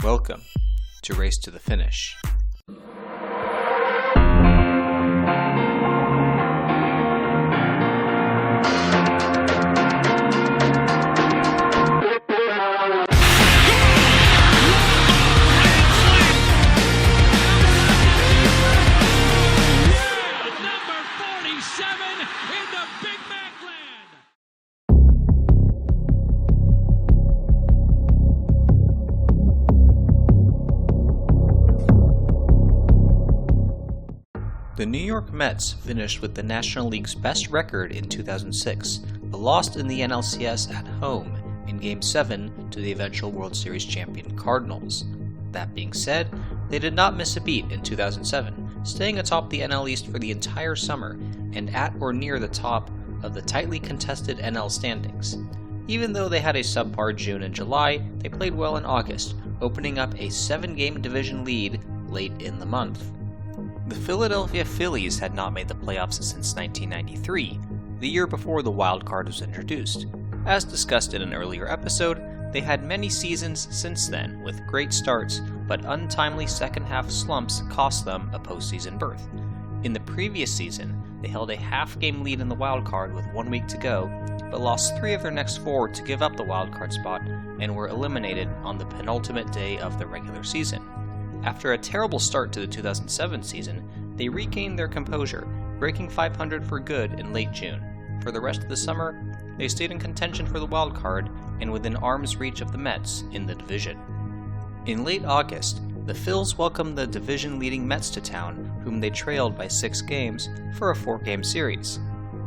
Welcome to Race to the Finish. The New York Mets finished with the National League's best record in 2006, but lost in the NLCS at home in Game 7 to the eventual World Series champion Cardinals. That being said, they did not miss a beat in 2007, staying atop the NL East for the entire summer and at or near the top of the tightly contested NL standings. Even though they had a subpar June and July, they played well in August, opening up a 7-game division lead late in the month. The Philadelphia Phillies had not made the playoffs since 1993, the year before the wild card was introduced. As discussed in an earlier episode, they had many seasons since then with great starts, but untimely second-half slumps cost them a postseason berth. In the previous season, they held a half-game lead in the wild card with 1 week to go, but lost 3 of their next 4 to give up the wild card spot and were eliminated on the penultimate day of the regular season. After a terrible start to the 2007 season, they regained their composure, breaking .500 for good in late June. For the rest of the summer, they stayed in contention for the wild card and within arm's reach of the Mets in the division. In late August, the Phils welcomed the division-leading Mets to town, whom they trailed by 6 games for a 4-game series.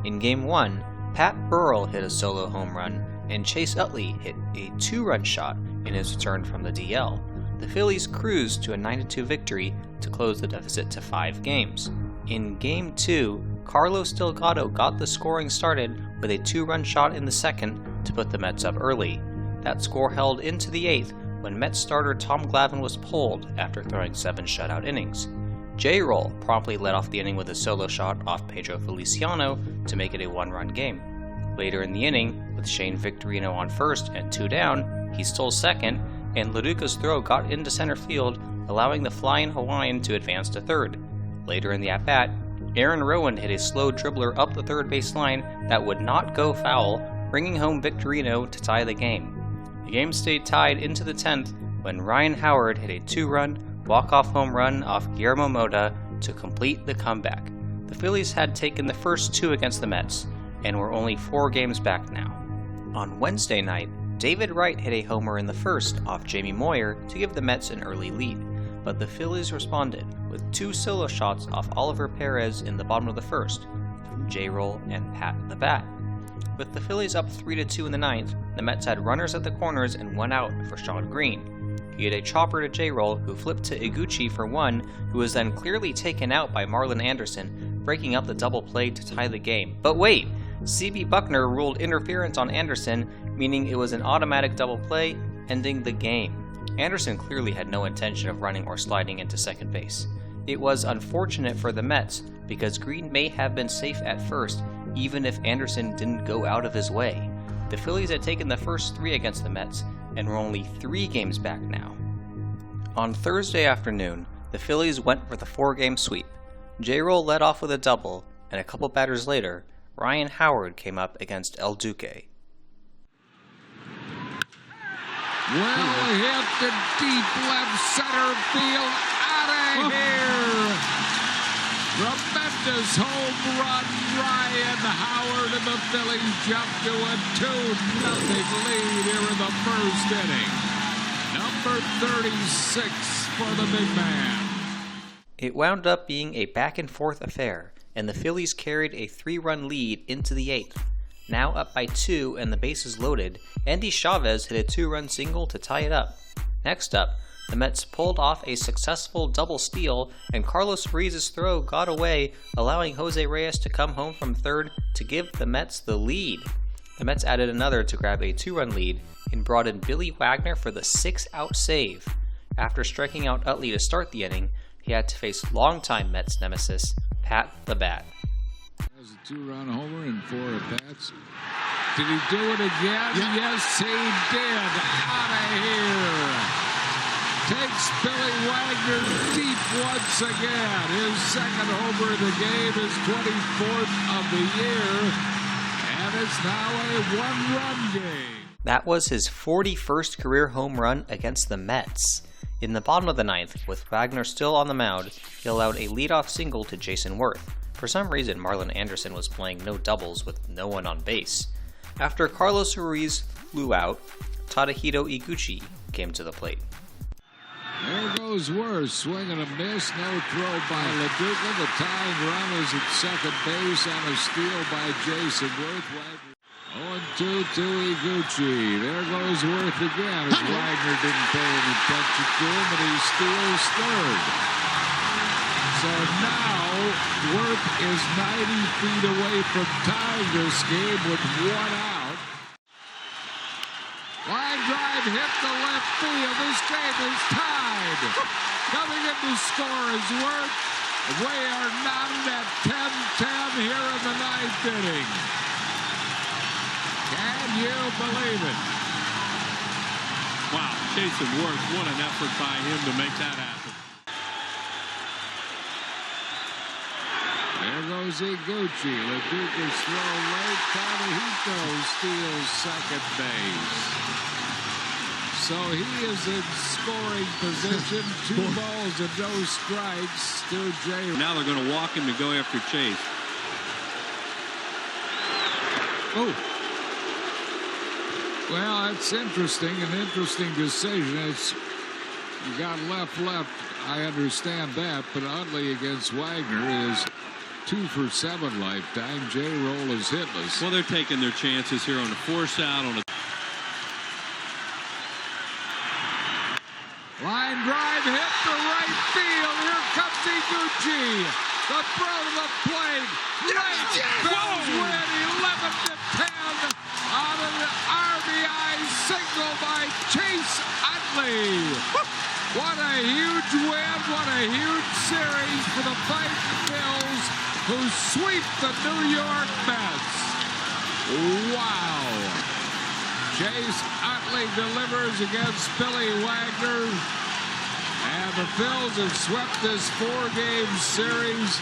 In Game 1, Pat Burrell hit a solo home run, and Chase Utley hit a 2-run shot in his return from the DL. The Phillies cruised to a 9-2 victory to close the deficit to 5 games. In Game 2, Carlos Delgado got the scoring started with a 2-run shot in the second to put the Mets up early. That score held into the 8th when Mets starter Tom Glavine was pulled after throwing 7 shutout innings. J-Roll promptly led off the inning with a solo shot off Pedro Feliciano to make it a 1-run game. Later in the inning, with Shane Victorino on first and 2 down, he stole second, and LaDuca's throw got into center field, allowing the flying Hawaiian to advance to third. Later in the at-bat, Aaron Rowan hit a slow dribbler up the third base line that would not go foul, bringing home Victorino to tie the game. The game stayed tied into the 10th when Ryan Howard hit a 2-run, walk-off home run off Guillermo Mota to complete the comeback. The Phillies had taken the first 2 against the Mets, and were only 4 games back now. On Wednesday night, David Wright hit a homer in the first off Jamie Moyer to give the Mets an early lead, but the Phillies responded with 2 solo shots off Oliver Perez in the bottom of the first, from J-Roll and Pat the Bat. With the Phillies up 3-2 in the 9th, the Mets had runners at the corners and 1 out for Sean Green. He hit a chopper to J-Roll, who flipped to Iguchi for 1, who was then clearly taken out by Marlon Anderson, breaking up the double play to tie the game. But wait! C.B. Buckner ruled interference on Anderson, meaning it was an automatic double play, ending the game. Anderson clearly had no intention of running or sliding into second base. It was unfortunate for the Mets, because Green may have been safe at first, even if Anderson didn't go out of his way. The Phillies had taken the first 3 against the Mets, and were only 3 games back now. On Thursday afternoon, the Phillies went for the 4-game sweep. J-Roll led off with a double, and a couple batters later, Ryan Howard came up against El Duque. Well hit to deep left center field, out of here! Tremendous home run, Ryan Howard, and the Phillies jump to a 2-0 lead here in the first inning. Number 36 for the big man. It wound up being a back-and-forth affair, and the Phillies carried a 3-run lead into the 8th. Now up by 2 and the bases loaded, Andy Chavez hit a 2-run single to tie it up. Next up, the Mets pulled off a successful double steal, and Carlos Ruiz's throw got away, allowing Jose Reyes to come home from third to give the Mets the lead. The Mets added another to grab a 2-run lead and brought in Billy Wagner for the 6-out save. After striking out Utley to start the inning, he had to face longtime Mets nemesis Pat the Bat. Has a 2-run homer and 4 at-bats. Did he do it again? Yes, he did. Out of here. takes Billy Wagner deep once again. His second homer of the game, his 24th of the year, and it's now a one-run game. That was his 41st career home run against the Mets. In the bottom of the ninth, with Wagner still on the mound, he allowed a leadoff single to Jason Worth. For some reason, Marlon Anderson was playing no doubles with no one on base. After Carlos Ruiz flew out, Tadahito Iguchi came to the plate. There goes Worth, swing and a miss, no throw by LaDuca. The tying run is at second base on a steal by Jason Worth. 0-2 to Iguchi. There goes Worth again as Wagner didn't pay any attention to him, and he steals third. So now Worth is 90 feet away from tying this game with one out. Line drive hit to left field. This game is tied. Coming in to score is Worth. We are knotted at 10-10 here in the ninth inning. Can you believe it? Wow, Jason Worth, what an effort by him to make that happen. There goes Iguchi. LaDuca's throw late. Tadahito steals second base. So he is in scoring position. 2 balls and no strikes to Jay. Now they're going to walk him to go after Chase. Oh. Well, it's interesting, an interesting decision. It's you got left. I understand that, but Utley against Wagner is 2 for 7 lifetime. J-Roll is hitless. Well, they're taking their chances here on a force out on a line drive hit to right field. Here comes Iguchi. The throw to the plate. Bills win 11-10 on an RBI single by Chase Utley. What a huge win. What a huge series for the fighting Bills, who sweep the New York Mets. Wow. Chase Utley delivers against Billy Wagner. And the Bills have swept this 4-game series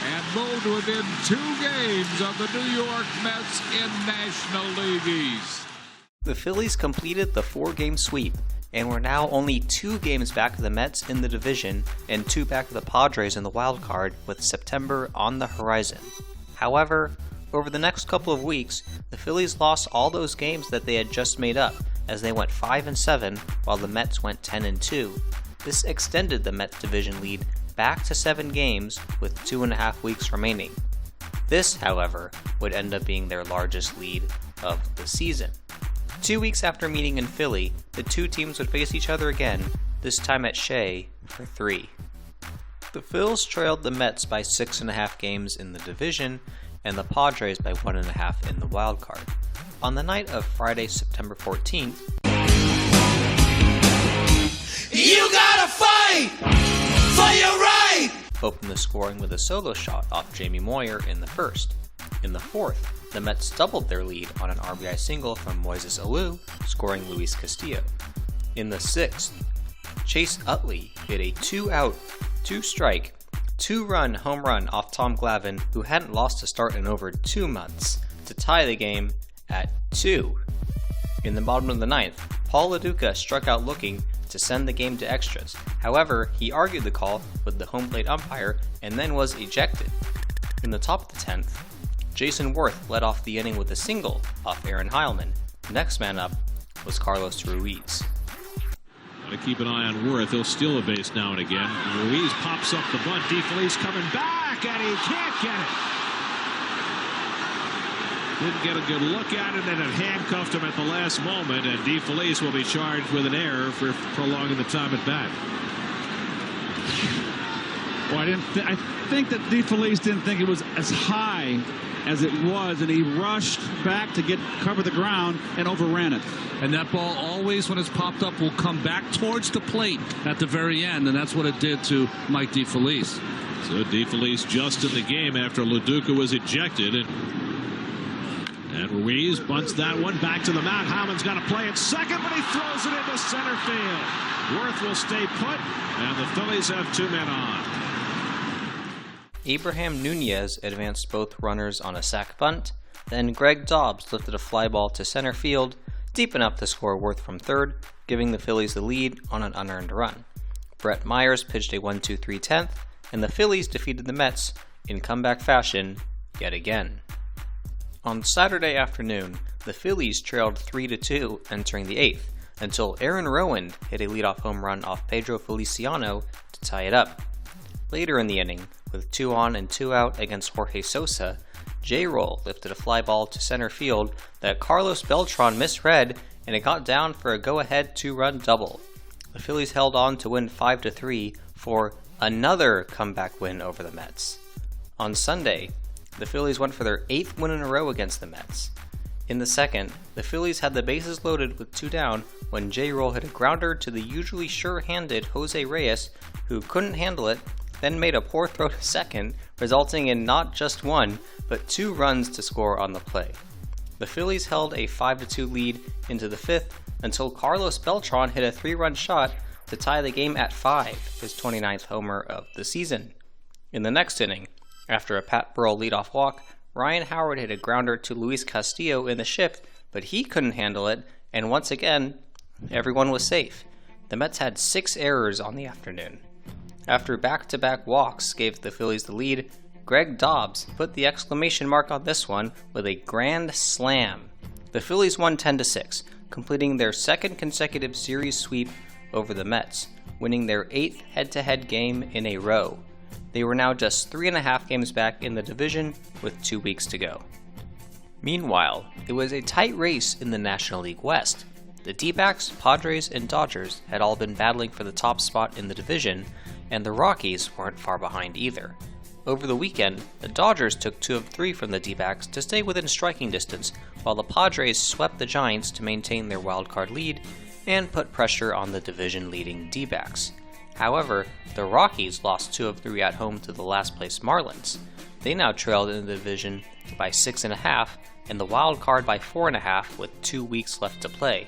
and moved within 2 games of the New York Mets in National League East. The Phillies completed the 4-game sweep and were now only 2 games back of the Mets in the division and 2 back of the Padres in the wild card, with September on the horizon. However, over the next couple of weeks, the Phillies lost all those games that they had just made up, as they went 5-7 while the Mets went 10-2. This extended the Mets division lead back to 7 games with 2.5 weeks remaining. This, however, would end up being their largest lead of the season. 2 weeks after meeting in Philly, the 2 teams would face each other again, this time at Shea for 3. The Phils trailed the Mets by 6.5 games in the division and the Padres by 1.5 in the wild card. On the night of Friday, September 14th, you gotta fight for your right! Opened the scoring with a solo shot off Jamie Moyer in the first. In the fourth, the Mets doubled their lead on an RBI single from Moises Alou, scoring Luis Castillo. In the sixth, Chase Utley hit a 2-out, 2-strike, 2-run home run off Tom Glavine, who hadn't lost a start in over 2 months, to tie the game at 2. In the bottom of the ninth, Paul LaDuca struck out looking to send the game to extras. However, he argued the call with the home plate umpire and then was ejected. In the top of the 10th, Jason Worth led off the inning with a single off Aaron Heilman. The next man up was Carlos Ruiz. To keep an eye on Worth. He'll steal a base now and again. Ruiz pops up the bunt. DeFelice coming back, and he can't get it. Didn't get a good look at it, and it handcuffed him at the last moment, and DeFelice will be charged with an error for prolonging the time at bat. Well, I think that DeFelice didn't think it was as high as it was, and he rushed back to cover the ground and overran it. And that ball always, when it's popped up, will come back towards the plate at the very end, and that's what it did to Mike DeFelice. So DeFelice just in the game after LaDuca was ejected. And And Ruiz bunts that one back to the mound. Howman's got to play at second, but he throws it into center field. Worth will stay put, and the Phillies have 2 men on. Abraham Nunez advanced both runners on a sac bunt. Then Greg Dobbs lifted a fly ball to center field, deep enough to score Worth from third, giving the Phillies the lead on an unearned run. Brett Myers pitched a 1-2-3 10th, and the Phillies defeated the Mets in comeback fashion yet again. On Saturday afternoon, the Phillies trailed 3-2 entering the 8th, until Aaron Rowand hit a leadoff home run off Pedro Feliciano to tie it up. Later in the inning, with 2 on and 2 out against Jorge Sosa, J-Roll lifted a fly ball to center field that Carlos Beltran misread, and it got down for a go-ahead 2-run double. The Phillies held on to win 5-3 for another comeback win over the Mets. On Sunday, the Phillies went for their 8th win in a row against the Mets. In the second, the Phillies had the bases loaded with 2 down when J-Roll hit a grounder to the usually sure-handed Jose Reyes, who couldn't handle it, then made a poor throw to second, resulting in not just 1, but 2 runs to score on the play. The Phillies held a 5-2 lead into the 5th until Carlos Beltran hit a 3-run shot to tie the game at 5, his 29th homer of the season. In the next inning, after a Pat Burrell leadoff walk, Ryan Howard hit a grounder to Luis Castillo in the 5th, but he couldn't handle it, and once again, everyone was safe. The Mets had 6 errors on the afternoon. After back-to-back walks gave the Phillies the lead, Greg Dobbs put the exclamation mark on this one with a grand slam. The Phillies won 10-6, completing their 2nd consecutive series sweep over the Mets, winning their 8th head-to-head game in a row. They were now just 3.5 games back in the division with 2 weeks to go. Meanwhile, it was a tight race in the National League West. The D-backs, Padres, and Dodgers had all been battling for the top spot in the division, and the Rockies weren't far behind either. Over the weekend, the Dodgers took 2 of 3 from the D-backs to stay within striking distance, while the Padres swept the Giants to maintain their wildcard lead and put pressure on the division-leading D-backs. However, the Rockies lost 2 of 3 at home to the last-place Marlins. They now trailed in the division by 6.5 and the wild card by 4.5 with 2 weeks left to play.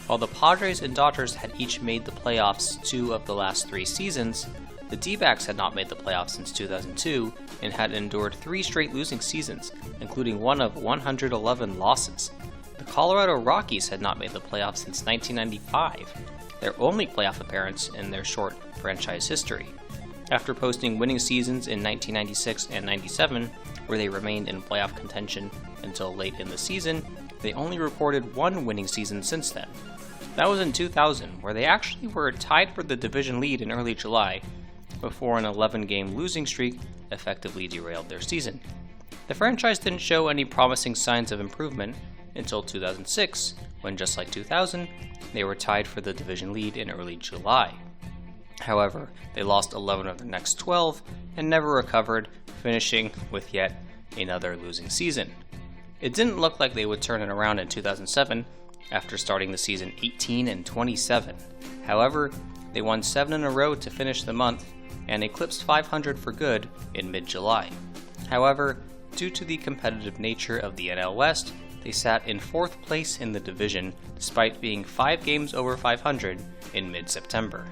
While the Padres and Dodgers had each made the playoffs 2 of the last 3 seasons, the D-backs had not made the playoffs since 2002 and had endured 3 straight losing seasons, including one of 111 losses. The Colorado Rockies had not made the playoffs since 1995, their only playoff appearance in their short franchise history. After posting winning seasons in 1996 and 97, where they remained in playoff contention until late in the season, they only recorded 1 winning season since then. That was in 2000, where they actually were tied for the division lead in early July, before an 11-game losing streak effectively derailed their season. The franchise didn't show any promising signs of improvement until 2006, when just like 2000, they were tied for the division lead in early July. However, they lost 11 of their next 12 and never recovered, finishing with yet another losing season. It didn't look like they would turn it around in 2007 after starting the season 18-27. However, they won 7 in a row to finish the month and eclipsed 500 for good in mid-July. However, due to the competitive nature of the NL West, they sat in 4th place in the division despite being 5 games over 500 in mid-September.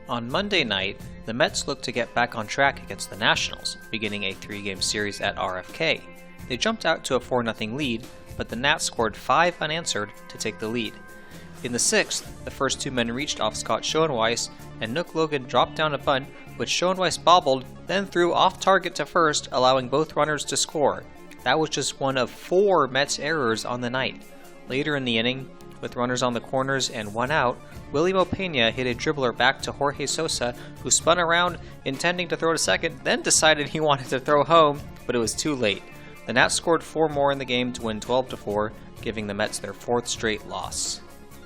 On Monday night, the Mets looked to get back on track against the Nationals, beginning a 3-game series at RFK. They jumped out to a 4-0 lead, but the Nats scored 5 unanswered to take the lead. In the 6th, the first 2 men reached off Scott Schoenweis, and Nook Logan dropped down a bunt, which Schoenweis bobbled, then threw off target to first, allowing both runners to score. That was just one of 4 Mets errors on the night. Later in the inning, with runners on the corners and 1 out, Willie Mopena hit a dribbler back to Jorge Sosa, who spun around intending to throw to second, then decided he wanted to throw home, but it was too late. The Nats scored 4 more in the game to win 12-4, giving the Mets their 4th straight loss.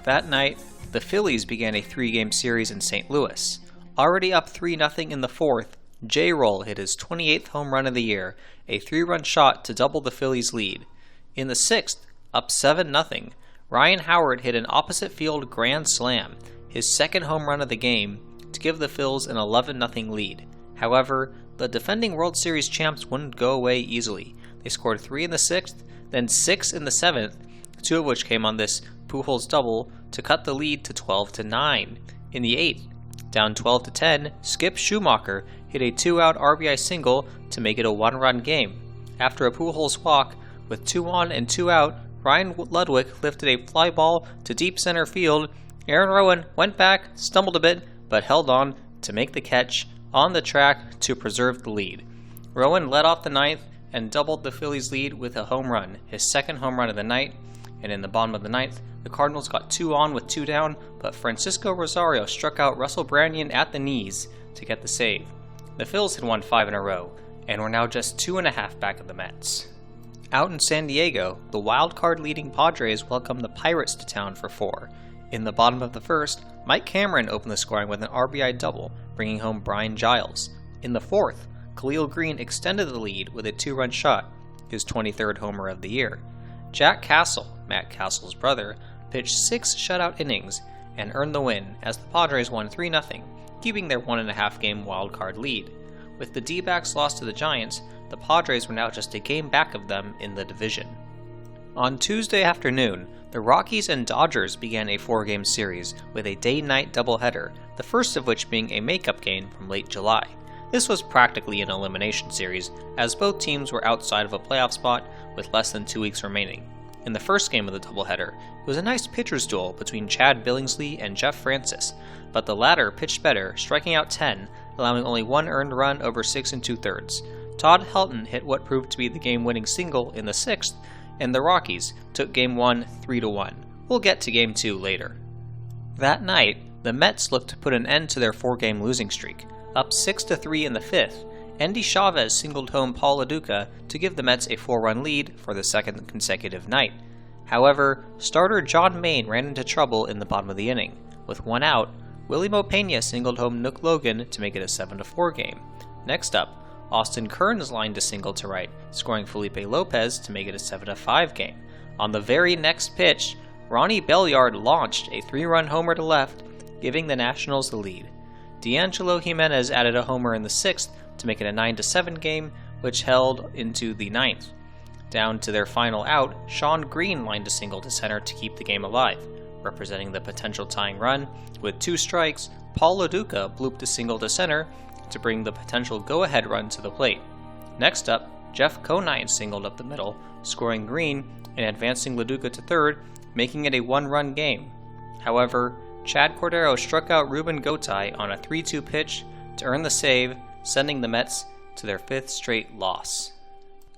That night, the Phillies began a 3-game series in St. Louis. Already up 3-0 in the 4th, J-Roll hit his 28th home run of the year, a 3-run shot to double the Phillies' lead. In the 6th, up 7-0, Ryan Howard hit an opposite field grand slam, his 2nd home run of the game, to give the Phils an 11-0 lead. However, the defending World Series champs wouldn't go away easily. They scored 3 in the 6th, then 6 in the 7th, 2 of which came on this Pujols double to cut the lead to 12-9. In the 8th, down 12-10, Skip Schumacher hit a 2-out RBI single to make it a 1-run game. After a Pujols walk, with 2 on and 2 out, Ryan Ludwig lifted a fly ball to deep center field. Aaron Rowan went back, stumbled a bit, but held on to make the catch on the track to preserve the lead. Rowan led off the 9th and doubled the Phillies' lead with a home run, his second home run of the night. And in the bottom of the 9th, the Cardinals got 2 on with 2 down, but Francisco Rosario struck out Russell Branyan at the knees to get the save. The Phils had won 5 in a row, and were now just 2.5 back of the Mets. Out in San Diego, the wild-card leading Padres welcomed the Pirates to town for 4. In the bottom of the 1st, Mike Cameron opened the scoring with an RBI double, bringing home Brian Giles. In the 4th, Khalil Green extended the lead with a 2-run shot, his 23rd homer of the year. Jack Castle, Matt Castle's brother, pitched 6 shutout innings and earned the win as the Padres won 3-0, keeping their 1.5-game wildcard lead. With the D-backs lost to the Giants, the Padres were now just a game back of them in the division. On Tuesday afternoon, the Rockies and Dodgers began a 4-game series with a day-night doubleheader, the first of which being a makeup game from late July. This was practically an elimination series, as both teams were outside of a playoff spot with less than 2 weeks remaining. In the first game of the doubleheader, it was a nice pitcher's duel between Chad Billingsley and Jeff Francis, but the latter pitched better, striking out 10, allowing only 1 earned run over 6 2/3. Todd Helton hit what proved to be the game-winning single in the 6th, and the Rockies took Game 1 3-1. We'll get to Game 2 later. That night, the Mets looked to put an end to their 4-game losing streak. Up 6-3 in the 5th, Endy Chavez singled home Paul LaDuca to give the Mets a 4-run lead for the second consecutive night. However, starter John Maine ran into trouble in the bottom of the inning. With 1 out, Willie Mo Pena singled home Nook Logan to make it a 7-4 game. Next up, Austin Kearns lined a single to right, scoring Felipe Lopez to make it a 7-5 game. On the very next pitch, Ronnie Belliard launched a 3-run homer to left, giving the Nationals the lead. D'Angelo Jimenez added a homer in the 6th to make it a 9-7 game, which held into the 9th. Down to their final out, Sean Green lined a single to center to keep the game alive. Representing the potential tying run, with 2 strikes, Paul LaDuca blooped a single to center to bring the potential go-ahead run to the plate. Next up, Jeff Conine singled up the middle, scoring Green and advancing LaDuca to third, making it a 1-run game. However, Chad Cordero struck out Ruben Gotay on a 3-2 pitch to earn the save, sending the Mets to their 5th straight loss.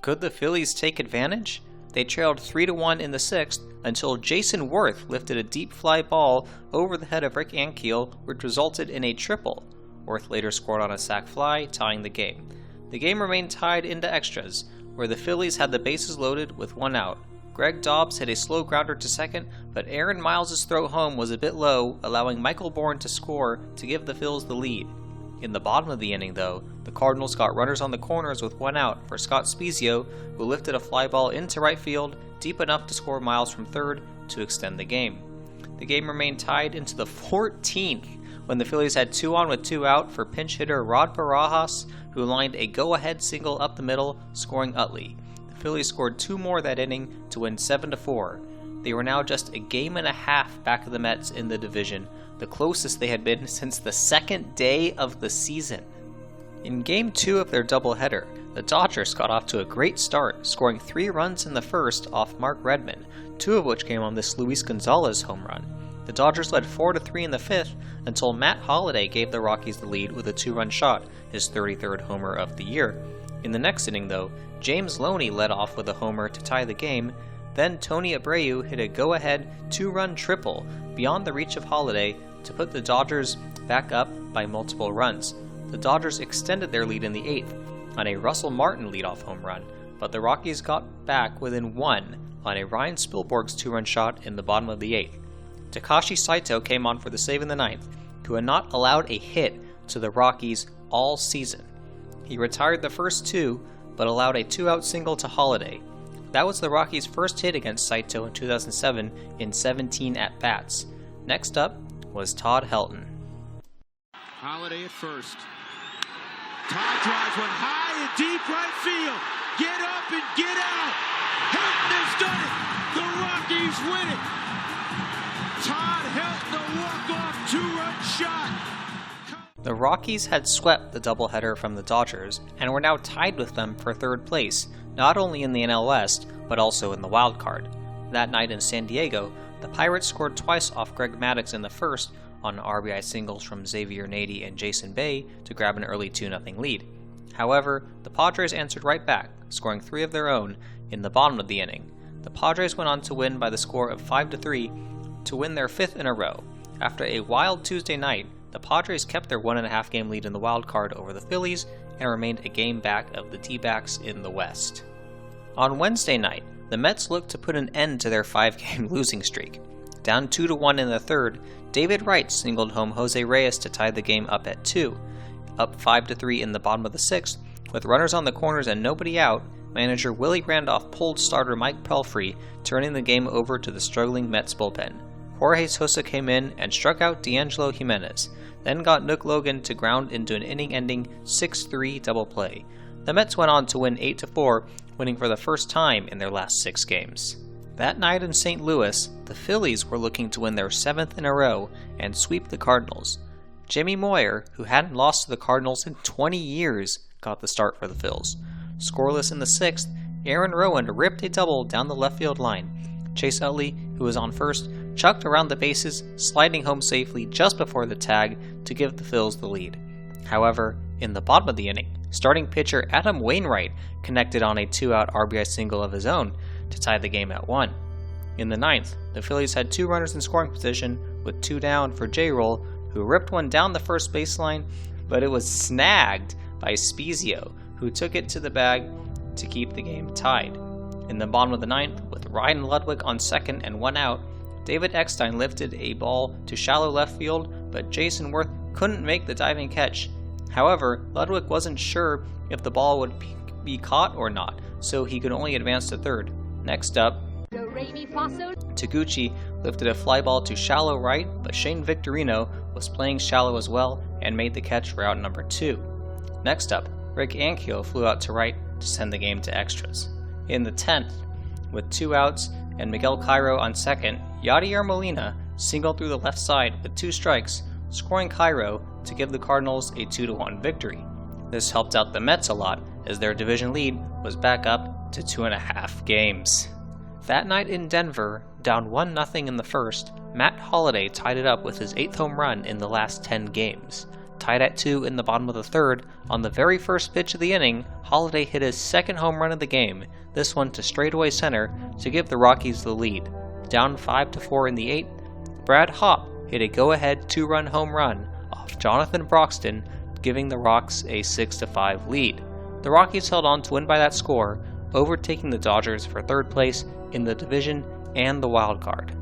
Could the Phillies take advantage? They trailed 3-1 in the 6th until Jason Worth lifted a deep fly ball over the head of Rick Ankiel, which resulted in a triple. Worth later scored on a sac fly, tying the game. The game remained tied into extras, where the Phillies had the bases loaded with 1 out. Greg Dobbs hit a slow grounder to second, but Aaron Miles' throw home was a bit low, allowing Michael Bourne to score to give the Phils the lead. In the bottom of the inning, though, the Cardinals got runners on the corners with 1 out for Scott Spezio, who lifted a fly ball into right field, deep enough to score Miles from third to extend the game. The game remained tied into the 14th, when the Phillies had 2 on with 2 out for pinch hitter Rod Barajas, who lined a go-ahead single up the middle, scoring Utley. The Phillies scored 2 more that inning to win 7-4. They were now just a game and a half back of the Mets in the division, the closest they had been since the 2nd day of the season. In Game 2 of their doubleheader, the Dodgers got off to a great start, scoring 3 runs in the 1st off Mark Redman, 2 of which came on this Luis Gonzalez home run. The Dodgers led 4-3 in the 5th until Matt Holliday gave the Rockies the lead with a 2-run shot, his 33rd homer of the year. In the next inning, though, James Loney led off with a homer to tie the game. Then Tony Abreu hit a go-ahead 2-run triple beyond the reach of Holliday to put the Dodgers back up by multiple runs. The Dodgers extended their lead in the 8th on a Russell Martin leadoff home run, but the Rockies got back within 1 on a Ryan Spilborgh's 2-run shot in the bottom of the 8th. Takashi Saito came on for the save in the 9th, who had not allowed a hit to the Rockies all season. He retired the first 2, but allowed a 2-out single to Holliday. That was the Rockies' first hit against Saito in 2007 in 17 at-bats. Next up was Todd Helton. Holliday at first. Todd drives one high and deep right field. Get up and get out. Hilton has done it. The Rockies win it. Todd Hilton, a walk-off two-run shot. The Rockies had swept the doubleheader from the Dodgers and were now tied with them for third place, not only in the NL West, but also in the wild card. That night in San Diego, the Pirates scored twice off Greg Maddux in the first on RBI singles from Xavier Nady and Jason Bay to grab an early 2-0 lead. However, the Padres answered right back, scoring 3 of their own in the bottom of the inning. The Padres went on to win by the score of 5-3 to win their 5th in a row. After a wild Tuesday night, the Padres kept their 1.5 game lead in the wild card over the Phillies and remained a game back of the D-backs in the West. On Wednesday night, the Mets looked to put an end to their 5-game losing streak. Down 2-1 in the third, David Wright singled home Jose Reyes to tie the game up at 2. Up 5-3 in the bottom of the 6th, with runners on the corners and nobody out, manager Willie Randolph pulled starter Mike Pelfrey, turning the game over to the struggling Mets bullpen. Jorge Sosa came in and struck out D'Angelo Jimenez, then got Nook Logan to ground into an inning-ending 6-3 double play. The Mets went on to win 8-4, winning for the first time in their last 6 games. That night in St. Louis, the Phillies were looking to win their 7th in a row and sweep the Cardinals. Jimmy Moyer, who hadn't lost to the Cardinals in 20 years, got the start for the Phils. Scoreless in the 6th, Aaron Rowan ripped a double down the left field line. Chase Utley, who was on first, chucked around the bases, sliding home safely just before the tag to give the Phils the lead. However, in the bottom of the inning, starting pitcher Adam Wainwright connected on a 2-out RBI single of his own to tie the game at 1. In the 9th, the Phillies had 2 runners in scoring position with 2 down for J-Roll, who ripped one down the first baseline, but it was snagged by Spezio, who took it to the bag to keep the game tied. In the bottom of the 9th, with Ryan Ludwig on second and 1 out, David Eckstein lifted a ball to shallow left field, but Jason Worth couldn't make the diving catch. However, Ludwig wasn't sure if the ball would be caught or not, so he could only advance to third. Next up, Taguchi lifted a fly ball to shallow right, but Shane Victorino was playing shallow as well and made the catch for out number 2. Next up, Rick Ankiel flew out to right to send the game to extras. In the 10th, with 2 outs and Miguel Cairo on second, Yadier Molina singled through the left side with 2 strikes, scoring Cairo to give the Cardinals a 2-1 victory. This helped out the Mets a lot, as their division lead was back up to 2.5 games. That night in Denver, down 1-0 in the first, Matt Holliday tied it up with his 8th home run in the last 10 games. Tied at 2 in the bottom of the third, on the very first pitch of the inning, Holliday hit his 2nd home run of the game, this one to straightaway center, to give the Rockies the lead. Down 5-4 in the 8th, Brad Hopp hit a go-ahead 2-run home run off Jonathan Broxton, giving the Rocks a 6-5 lead. The Rockies held on to win by that score, overtaking the Dodgers for 3rd place in the division and the wild card.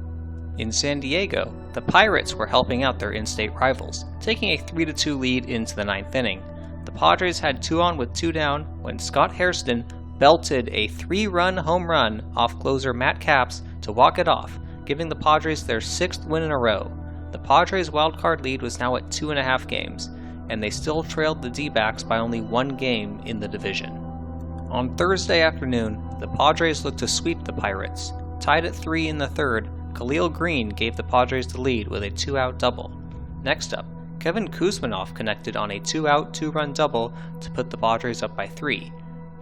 In San Diego, the Pirates were helping out their in-state rivals, taking a 3-2 lead into the 9th inning. The Padres had 2 on with 2 down when Scott Hairston belted a 3-run home run off closer Matt Capps to walk it off, giving the Padres their 6th win in a row. The Padres' wildcard lead was now at 2.5 games, and they still trailed the D-backs by only 1 game in the division. On Thursday afternoon, the Padres looked to sweep the Pirates. Tied at 3 in the third, Khalil Green gave the Padres the lead with a 2-out double. Next up, Kevin Kuzmanoff connected on a 2-out, 2-run double to put the Padres up by 3.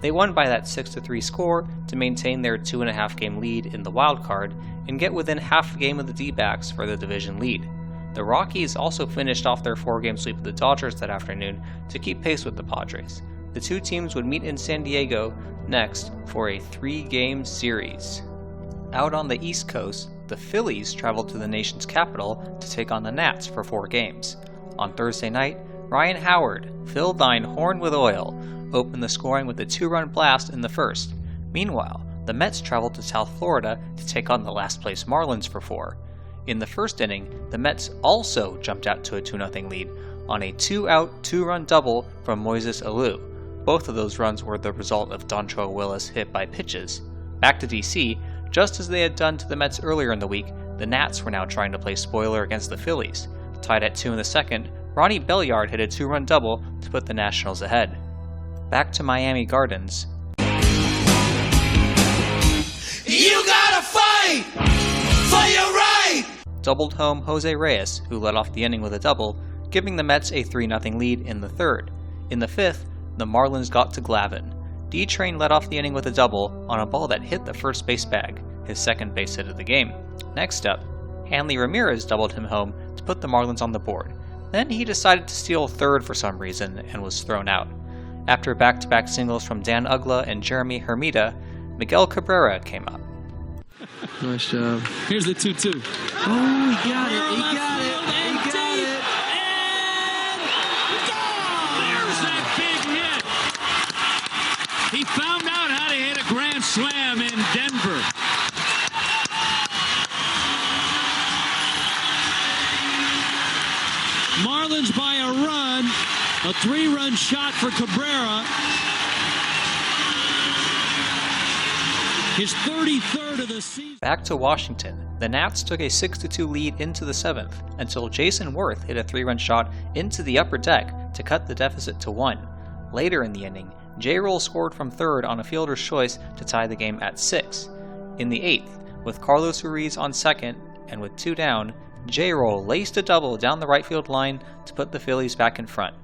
They won by that 6-3 score to maintain their 2.5 game lead in the wild card and get within half a game of the D-backs for the division lead. The Rockies also finished off their 4-game sweep of the Dodgers that afternoon to keep pace with the Padres. The 2 teams would meet in San Diego next for a 3-game series. Out on the East Coast, the Phillies traveled to the nation's capital to take on the Nats for 4 games. On Thursday night, Ryan Howard, Phil Dine horn with oil, opened the scoring with a 2-run blast in the first. Meanwhile, the Mets traveled to South Florida to take on the last-place Marlins for 4. In the first inning, the Mets also jumped out to a 2-0 lead on a 2-out, 2-run double from Moises Alou. Both of those runs were the result of Dontrelle Willis hit by pitches. Back to DC, just as they had done to the Mets earlier in the week, the Nats were now trying to play spoiler against the Phillies. Tied at 2 in the second, Ronnie Belliard hit a 2-run double to put the Nationals ahead. Back to Miami Gardens. You gotta fight for your right. Doubled home Jose Reyes, who led off the inning with a double, giving the Mets a 3-0 lead in the third. In the fifth, the Marlins got to Glavine. D-Train led off the inning with a double on a ball that hit the first base bag, his second base hit of the game. Next up, Hanley Ramirez doubled him home to put the Marlins on the board. Then he decided to steal third for some reason and was thrown out. After back-to-back singles from Dan Uggla and Jeremy Hermida, Miguel Cabrera came up. Nice job. Here's the 2-2. Oh, he got it. He got it. He got it. And gone! There's that big hit. He found out how to hit a grand slam in Denver. Marlins by a run. A 3-run shot for Cabrera. His 33rd of the season. Back to Washington, the Nats took a 6-2 lead into the 7th until Jason Worth hit a 3-run shot into the upper deck to cut the deficit to 1. Later in the inning, J-Roll scored from third on a fielder's choice to tie the game at 6. In the 8th, with Carlos Ruiz on second and with 2 down, J-Roll laced a double down the right field line to put the Phillies back in front.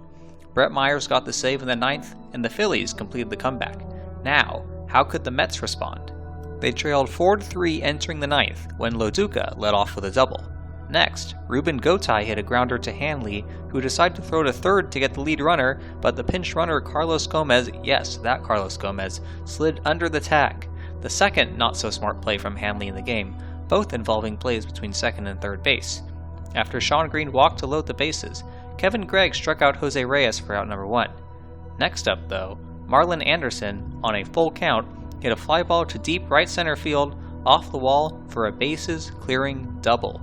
Brett Myers got the save in the 9th, and the Phillies completed the comeback. Now, how could the Mets respond? They trailed 4-3 entering the 9th when Loduca led off with a double. Next, Ruben Gotay hit a grounder to Hanley, who decided to throw to third to get the lead runner, but the pinch runner Carlos Gomez, yes, that Carlos Gomez, slid under the tag. The second not-so-smart play from Hanley in the game, both involving plays between second and third base. After Sean Green walked to load the bases, Kevin Gregg struck out Jose Reyes for out number 1. Next up, though, Marlon Anderson, on a full count, hit a fly ball to deep right center field off the wall for a bases-clearing double.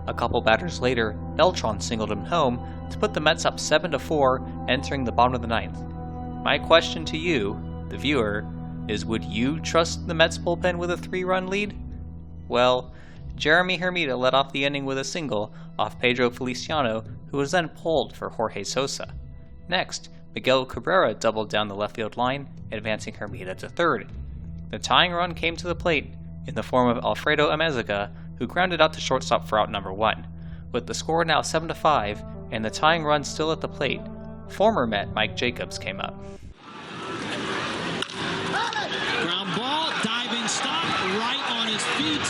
A couple batters later, Beltran singled him home to put the Mets up 7-4 entering the bottom of the 9th. My question to you, the viewer, is would you trust the Mets bullpen with a 3-run lead? Well, Jeremy Hermida led off the inning with a single off Pedro Feliciano, who was then pulled for Jorge Sosa. Next, Miguel Cabrera doubled down the left field line, advancing Hermida to third. The tying run came to the plate in the form of Alfredo Amezaga, who grounded out to shortstop for out number 1. With the score now 7-5 and the tying run still at the plate, former Met Mike Jacobs came up. Ground ball, diving stop, right on his feet.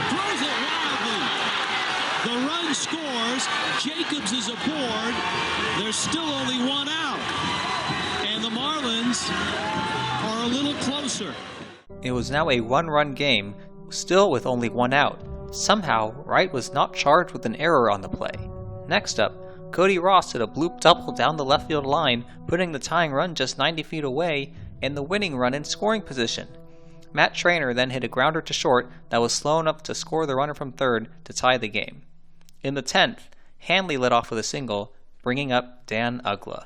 Throws it wildly. The run scores. Jacobs is aboard. There's still only 1 out. And the Marlins are a little closer. It was now a 1-run game, still with only 1 out. Somehow, Wright was not charged with an error on the play. Next up, Cody Ross hit a bloop double down the left field line, putting the tying run just 90 feet away and the winning run in scoring position. Matt Traynor then hit a grounder to short that was slow enough to score the runner from third to tie the game. In the 10th, Hanley led off with a single, bringing up Dan Uggla.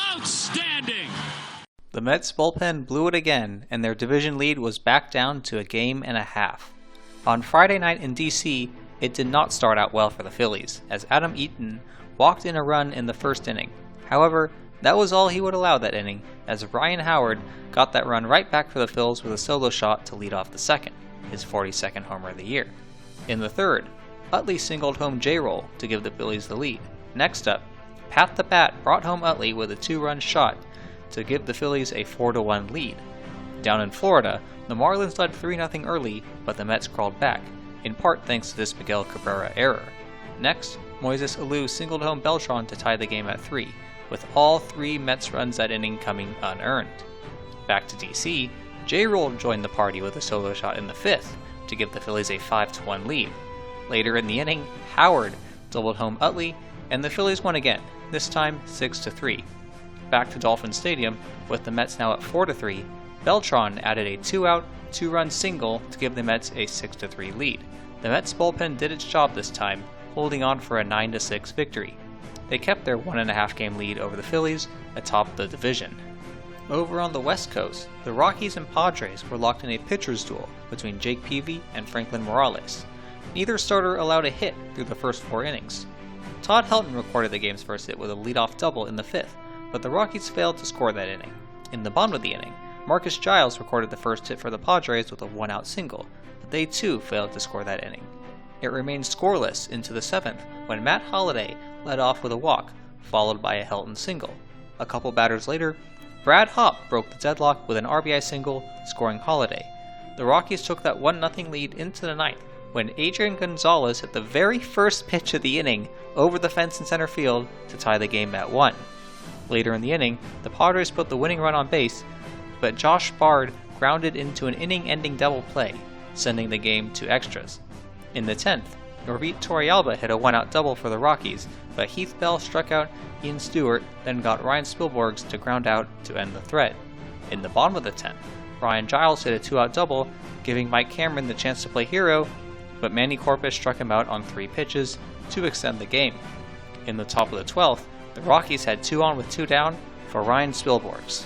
Outstanding! The Mets bullpen blew it again, and their division lead was back down to a game and a half. On Friday night in D.C., it did not start out well for the Phillies, as Adam Eaton walked in a run in the first inning. However, that was all he would allow that inning, as Ryan Howard got that run right back for the Phils with a solo shot to lead off the second, his 42nd homer of the year. In the third, Utley singled home J-Roll to give the Phillies the lead. Next up, Pat the Bat brought home Utley with a 2-run shot to give the Phillies a 4-1 lead. Down in Florida, the Marlins led 3-0 early, but the Mets crawled back, in part thanks to this Miguel Cabrera error. Next, Moises Alou singled home Beltran to tie the game at 3, with all 3 Mets runs that inning coming unearned. Back to DC, J-Roll joined the party with a solo shot in the 5th to give the Phillies a 5-1 lead. Later in the inning, Howard doubled home Utley, and the Phillies won again, this time 6-3. Back to Dolphin Stadium, with the Mets now at 4-3, Beltran added a 2-out, 2-run single to give the Mets a 6-3 lead. The Mets bullpen did its job this time, holding on for a 9-6 victory. They kept their 1.5 game lead over the Phillies atop the division. Over on the West Coast, the Rockies and Padres were locked in a pitcher's duel between Jake Peavy and Franklin Morales. Neither starter allowed a hit through the first 4 innings. Todd Helton recorded the game's first hit with a leadoff double in the 5th, but the Rockies failed to score that inning. In the bottom of the inning, Marcus Giles recorded the first hit for the Padres with a 1-out single, but they too failed to score that inning. It remained scoreless into the 7th when Matt Holliday led off with a walk, followed by a Helton single. A couple batters later, Brad Hopp broke the deadlock with an RBI single, scoring Holliday. The Rockies took that 1-0 lead into the 9th when Adrian Gonzalez hit the very first pitch of the inning over the fence in center field to tie the game at 1. Later in the inning, the Padres put the winning run on base, but Josh Bard grounded into an inning-ending double play, sending the game to extras. In the 10th, Norvit Torrealba hit a 1-out double for the Rockies, but Heath Bell struck out Ian Stewart, then got Ryan Spilborghs to ground out to end the threat. In the bottom of the 10th, Ryan Giles hit a 2-out double, giving Mike Cameron the chance to play hero, but Manny Corpus struck him out on 3 pitches to extend the game. In the top of the 12th, the Rockies had 2 on with 2 down for Ryan Spilborghs.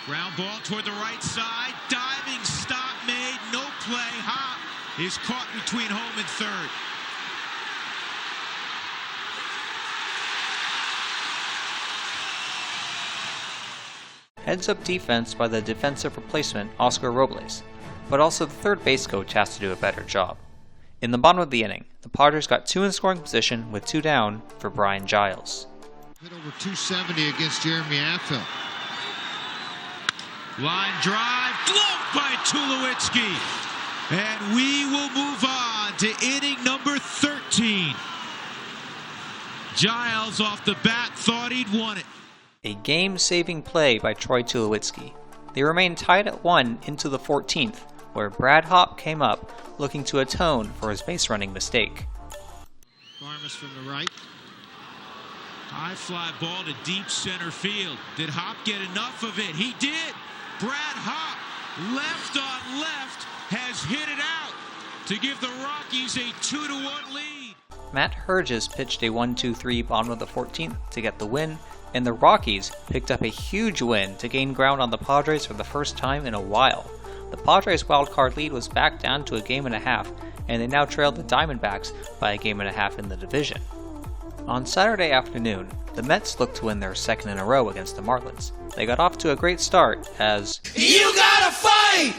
Ground ball toward the right side, diving stop made, no play. Hop is caught between home and third. Heads-up defense by the defensive replacement Oscar Robles, but also the third base coach has to do a better job. In the bottom of the inning, the Padres got 2 in scoring position with 2 down for Brian Giles. Hit over 270 against Jeremy Affeldt. Line drive, gloved by Tulowitzki. And we will move on to inning number 13. Giles off the bat thought he'd won it. A game-saving play by Troy Tulowitzki. They remained tied at 1 into the 14th, where Brad Hopp came up looking to atone for his base-running mistake. Farmas from the right. High fly ball to deep center field. Did Hopp get enough of it? He did. Brad Hopp, left on left, has hit it out to give the Rockies a 2-1 lead. Matt Herges pitched a 1-2-3 bottom of the 14th to get the win, and the Rockies picked up a huge win to gain ground on the Padres for the first time in a while. The Padres' wildcard lead was back down to a game and a half, and they now trailed the Diamondbacks by a game and a half in the division. On Saturday afternoon, the Mets looked to win their 2nd in a row against the Marlins. They got off to a great start as You gotta fight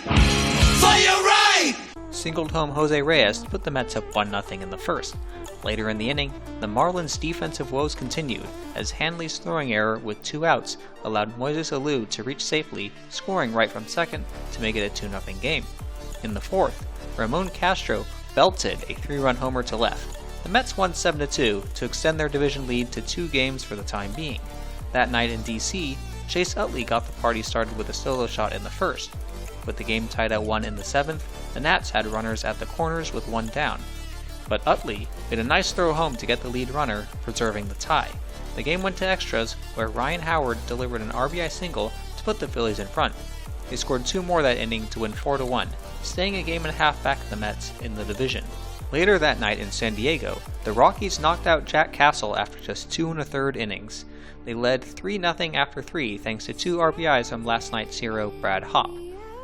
for your right! Singled home Jose Reyes to put the Mets up 1-0 in the first. Later in the inning, the Marlins' defensive woes continued as Hanley's throwing error with 2 outs allowed Moises Alou to reach safely, scoring right from second to make it a 2-0 game. In the 4th, Ramon Castro belted a 3-run homer to left. The Mets won 7-2 to extend their division lead to 2 games for the time being. That night in D.C., Chase Utley got the party started with a solo shot in the first. With the game tied at 1 in the 7th, the Nats had runners at the corners with 1 down. But Utley made a nice throw home to get the lead runner, preserving the tie. The game went to extras, where Ryan Howard delivered an RBI single to put the Phillies in front. They scored 2 more that inning to win 4-1, staying a game and a half back of the Mets in the division. Later that night in San Diego, the Rockies knocked out Jack Castle after just 2 1/3 innings. They led 3-0 after 3 thanks to 2 RBIs from last night's hero Brad Hopp.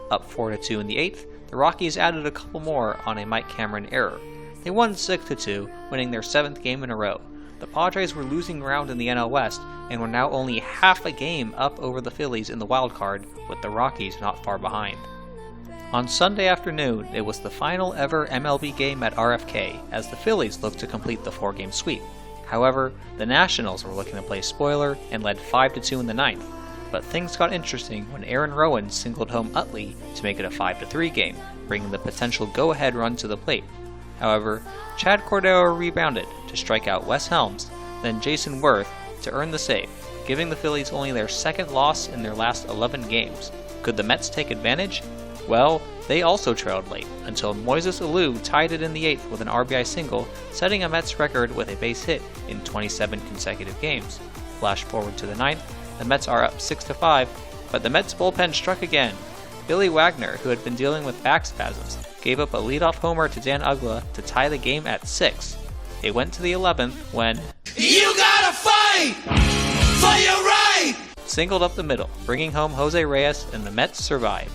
Up 4-2 in the 8th, the Rockies added a couple more on a Mike Cameron error. They won 6-2, winning their 7th game in a row. The Padres were losing ground in the NL West and were now only half a game up over the Phillies in the wild card, with the Rockies not far behind. On Sunday afternoon, it was the final ever MLB game at RFK as the Phillies looked to complete the 4-game sweep. However, the Nationals were looking to play spoiler and led 5-2 in the 9th, but things got interesting when Aaron Rowan singled home Utley to make it a 5-3 game, bringing the potential go-ahead run to the plate. However, Chad Cordero rebounded to strike out Wes Helms, then Jason Worth to earn the save, giving the Phillies only their 2nd loss in their last 11 games. Could the Mets take advantage? Well, they also trailed late, until Moises Alou tied it in the 8th with an RBI single, setting a Mets record with a base hit in 27 consecutive games. Flash forward to the 9th, the Mets are up 6-5, but the Mets bullpen struck again. Billy Wagner, who had been dealing with back spasms, gave up a leadoff homer to Dan Uggla to tie the game at 6. It went to the 11th when You gotta fight Fire right! Singled up the middle, bringing home Jose Reyes, and the Mets survived.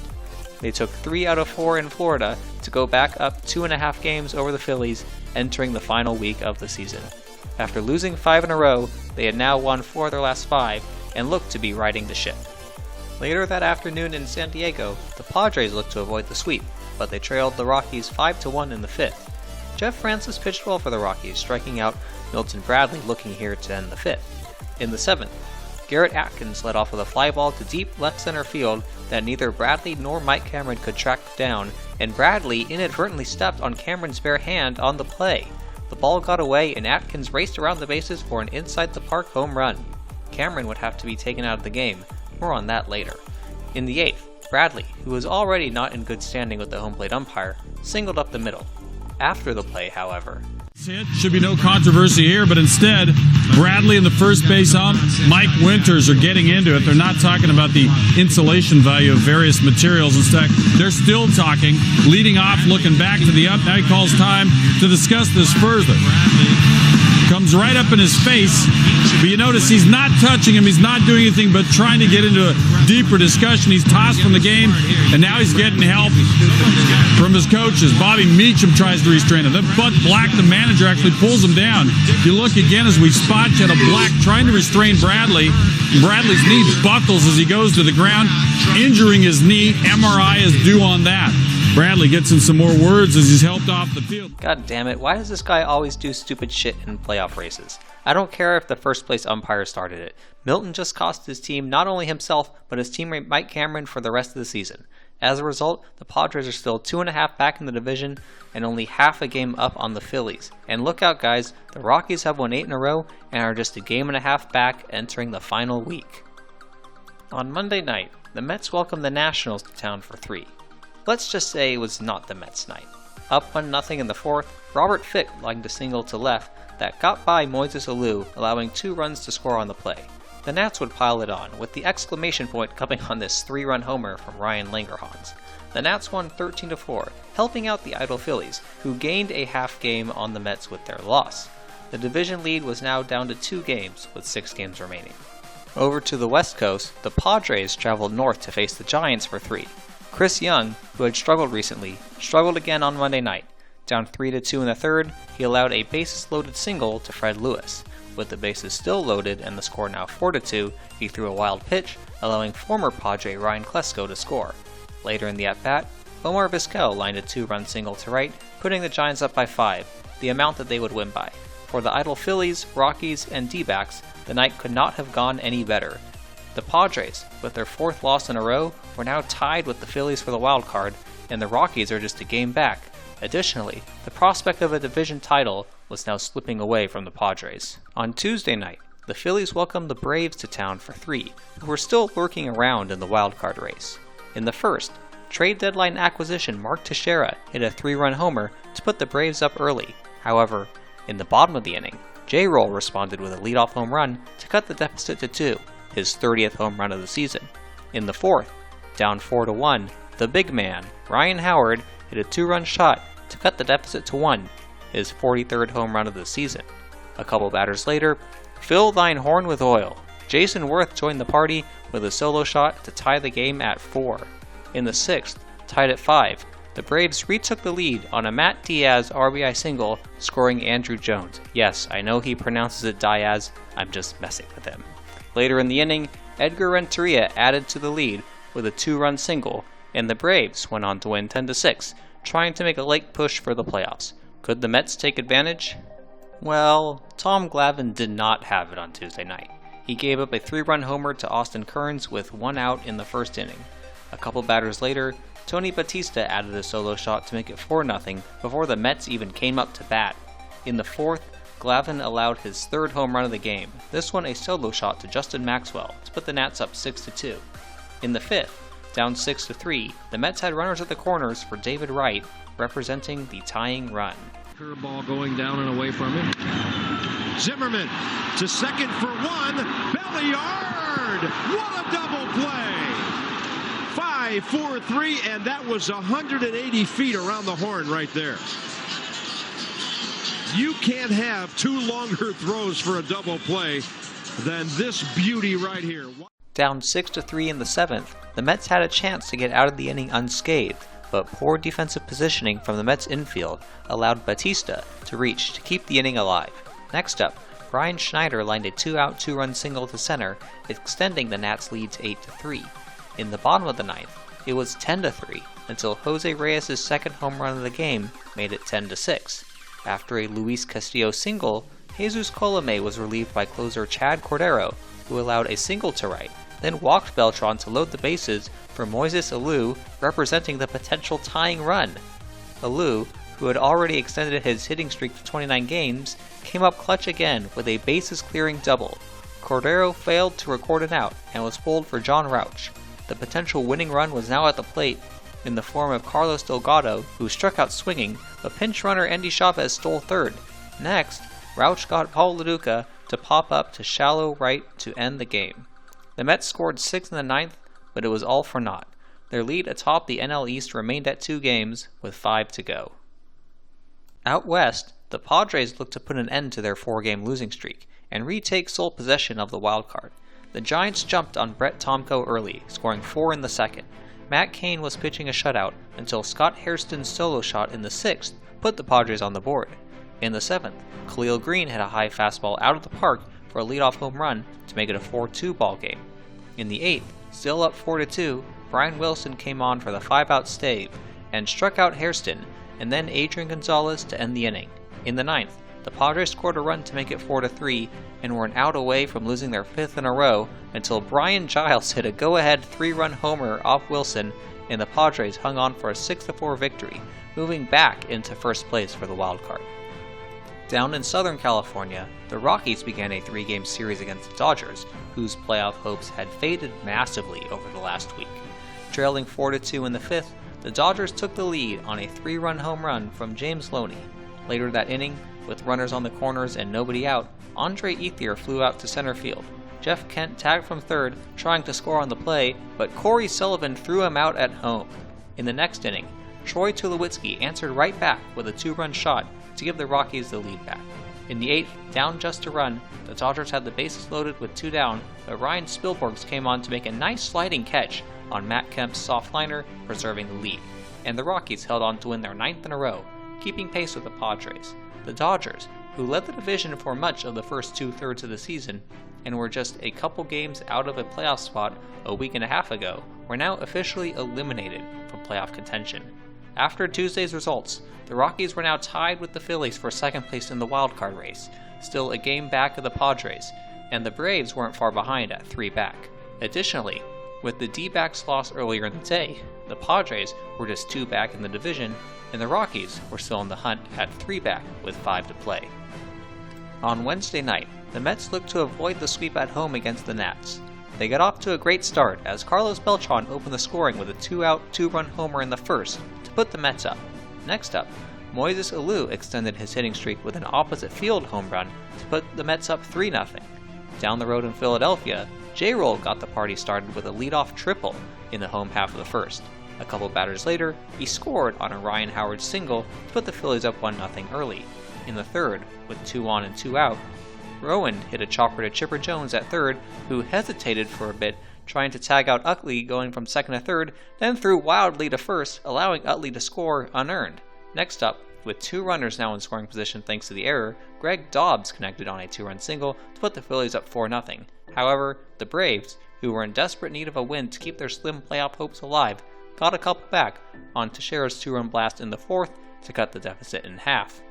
They took 3 out of 4 in Florida to go back up 2.5 games over the Phillies, entering the final week of the season. After losing 5 in a row, they had now won 4 of their last 5 and looked to be riding the ship. Later that afternoon in San Diego, the Padres looked to avoid the sweep, but they trailed the Rockies 5-1 in the 5th. Jeff Francis pitched well for the Rockies, striking out Milton Bradley, looking here to end the 5th. In the 7th, Garrett Atkins led off with a fly ball to deep left center field that neither Bradley nor Mike Cameron could track down, and Bradley inadvertently stepped on Cameron's bare hand on the play. The ball got away and Atkins raced around the bases for an inside-the-park home run. Cameron would have to be taken out of the game. More on that later. In the 8th, Bradley, who was already not in good standing with the home plate umpire, singled up the middle. After the play, however, should be no controversy here, but instead, Bradley and the first base ump, Mike Winters, are getting into it. They're not talking about the insulation value of various materials. Instead, they're still talking, leading off, looking back to the ump. Now he calls time to discuss this further. Comes right up in his face, but you notice he's not touching him. He's not doing anything but trying to get into a deeper discussion. He's tossed from the game, and now he's getting help from his coaches. Bobby Meacham tries to restrain him. Then Bud Black, the manager, actually pulls him down. If you look again as we spot Shadow Black trying to restrain Bradley. Bradley's knee buckles as he goes to the ground, injuring his knee. MRI is due on that. Bradley gets in some more words as he's helped off the field. God damn it, why does this guy always do stupid shit in playoff races? I don't care if the first place umpire started it. Milton just cost his team not only himself, but his teammate Mike Cameron for the rest of the season. As a result, the Padres are still 2.5 back in the division and only half a game up on the Phillies. And look out guys, the Rockies have won 8 in a row and are just a game and a half back entering the final week. On Monday night, the Mets welcomed the Nationals to town for 3. Let's just say it was not the Mets' night. Up 1-0 in the 4th, Robert Fick lined a single to left that got by Moises Alou, allowing 2 runs to score on the play. The Nats would pile it on, with the exclamation point coming on this 3-run homer from Ryan Langerhans. The Nats won 13-4, helping out the idle Phillies, who gained a half game on the Mets with their loss. The division lead was now down to 2 games, with 6 games remaining. Over to the West Coast, the Padres traveled north to face the Giants for 3. Chris Young, who had struggled recently, struggled again on Monday night. Down 3-2 in the 3rd, he allowed a bases-loaded single to Fred Lewis. With the bases still loaded and the score now 4-2, he threw a wild pitch, allowing former Padre Ryan Klesko to score. Later in the at-bat, Omar Vizquel lined a 2-run single to right, putting the Giants up by 5, the amount that they would win by. For the idle Phillies, Rockies, and D-backs, the night could not have gone any better. The Padres, with their 4th loss in a row, were now tied with the Phillies for the wild card, and the Rockies are just a game back. Additionally, the prospect of a division title was now slipping away from the Padres. On Tuesday night, the Phillies welcomed the Braves to town for 3, who were still lurking around in the wild card race. In the 1st, trade deadline acquisition Mark Teixeira hit a 3-run homer to put the Braves up early. However, in the bottom of the inning, J-Roll responded with a leadoff home run to cut the deficit to 2. His 30th home run of the season. In the 4th, down 4-1, the big man, Ryan Howard, hit a 2-run shot to cut the deficit to 1, his 43rd home run of the season. A couple batters later, fill thine horn with oil. Jason Worth joined the party with a solo shot to tie the game at 4. In the 6th, tied at 5, the Braves retook the lead on a Matt Diaz RBI single, scoring Andrew Jones. Yes, I know he pronounces it Diaz, I'm just messing with him. Later in the inning, Edgar Renteria added to the lead with a 2-run single, and the Braves went on to win 10-6, trying to make a late push for the playoffs. Could the Mets take advantage? Well, Tom Glavine did not have it on Tuesday night. He gave up a 3-run homer to Austin Kearns with 1 out in the 1st inning. A couple batters later, Tony Batista added a solo shot to make it 4-0 before the Mets even came up to bat. In the 4th, Glavine allowed his 3rd home run of the game, this one a solo shot to Justin Maxwell to put the Nats up 6-2. In the 5th, down 6-3, the Mets had runners at the corners for David Wright, representing the tying run. Curveball going down and away from him. Zimmerman to second for 1, belly yard! What a double play! 5-4-3, and that was 180 feet around the horn right there. You can't have 2 longer throws for a double play than this beauty right here. Down 6-3 in the 7th, the Mets had a chance to get out of the inning unscathed, but poor defensive positioning from the Mets infield allowed Batista to reach to keep the inning alive. Next up, Brian Schneider lined a 2-out, 2-run single to center, extending the Nats' lead to 8-3. In the bottom of the 9th, it was 10-3 until Jose Reyes' second home run of the game made it 10-6. After a Luis Castillo single, Jesus Colome was relieved by closer Chad Cordero, who allowed a single to right, then walked Beltran to load the bases for Moises Alou, representing the potential tying run. Alou, who had already extended his hitting streak to 29 games, came up clutch again with a bases-clearing double. Cordero failed to record an out and was pulled for John Rauch. The potential winning run was now at the plate in the form of Carlos Delgado, who struck out swinging, but pinch runner Andy Chavez stole third. Next, Rauch got Paul LaDuca to pop up to shallow right to end the game. The Mets scored 6 in the 9th, but it was all for naught. Their lead atop the NL East remained at 2 games, with 5 to go. Out west, the Padres looked to put an end to their 4-game losing streak and retake sole possession of the wild card. The Giants jumped on Brett Tomko early, scoring 4 in the 2nd. Matt Cain was pitching a shutout until Scott Hairston's solo shot in the 6th put the Padres on the board. In the 7th, Khalil Green hit a high fastball out of the park for a leadoff home run to make it a 4-2 ball game. In the 8th, still up 4-2, Brian Wilson came on for the 5-out stave and struck out Hairston, and then Adrian Gonzalez to end the inning. In the 9th, the Padres scored a run to make it 4-3 and were an out away from losing their 5th in a row until Brian Giles hit a go-ahead 3-run homer off Wilson, and the Padres hung on for a 6-4 victory, moving back into first place for the wild card. Down in Southern California, the Rockies began a 3-game series against the Dodgers, whose playoff hopes had faded massively over the last week. Trailing 4-2 in the 5th, the Dodgers took the lead on a 3-run home run from James Loney. Later that inning, with runners on the corners and nobody out, Andre Ethier flew out to center field. Jeff Kent tagged from third, trying to score on the play, but Corey Sullivan threw him out at home. In the next inning, Troy Tulowitzki answered right back with a 2-run shot to give the Rockies the lead back. In the 8th, down just a run, the Dodgers had the bases loaded with 2 down, but Ryan Spilborghs came on to make a nice sliding catch on Matt Kemp's soft liner, preserving the lead. And the Rockies held on to win their 9th in a row, keeping pace with the Padres. The Dodgers, who led the division for much of the first 2/3 of the season, and were just a couple games out of a playoff spot a week and a half ago, were now officially eliminated from playoff contention. After Tuesday's results, the Rockies were now tied with the Phillies for second place in the wildcard race, still a game back of the Padres, and the Braves weren't far behind at 3 back. Additionally, with the D-backs loss earlier in the day, the Padres were just 2 back in the division, and the Rockies were still in the hunt at 3 back with 5 to play. On Wednesday night, the Mets looked to avoid the sweep at home against the Nats. They got off to a great start as Carlos Beltran opened the scoring with a 2-out, 2-run homer in the first to put the Mets up. Next up, Moises Alou extended his hitting streak with an opposite field home run to put the Mets up 3-0. Down the road in Philadelphia, J-Roll got the party started with a leadoff triple in the home half of the first. A couple batters later, he scored on a Ryan Howard single to put the Phillies up 1-0 early. In the third, with 2 on and 2 out, Rowan hit a chopper to Chipper Jones at third, who hesitated for a bit, trying to tag out Utley going from second to third, then threw wildly to first, allowing Utley to score unearned. Next up, with 2 runners now in scoring position thanks to the error, Greg Dobbs connected on a 2-run single to put the Phillies up 4-0. However, the Braves, who were in desperate need of a win to keep their slim playoff hopes alive, got a couple back on Teixeira's 2-run blast in the 4th to cut the deficit in half.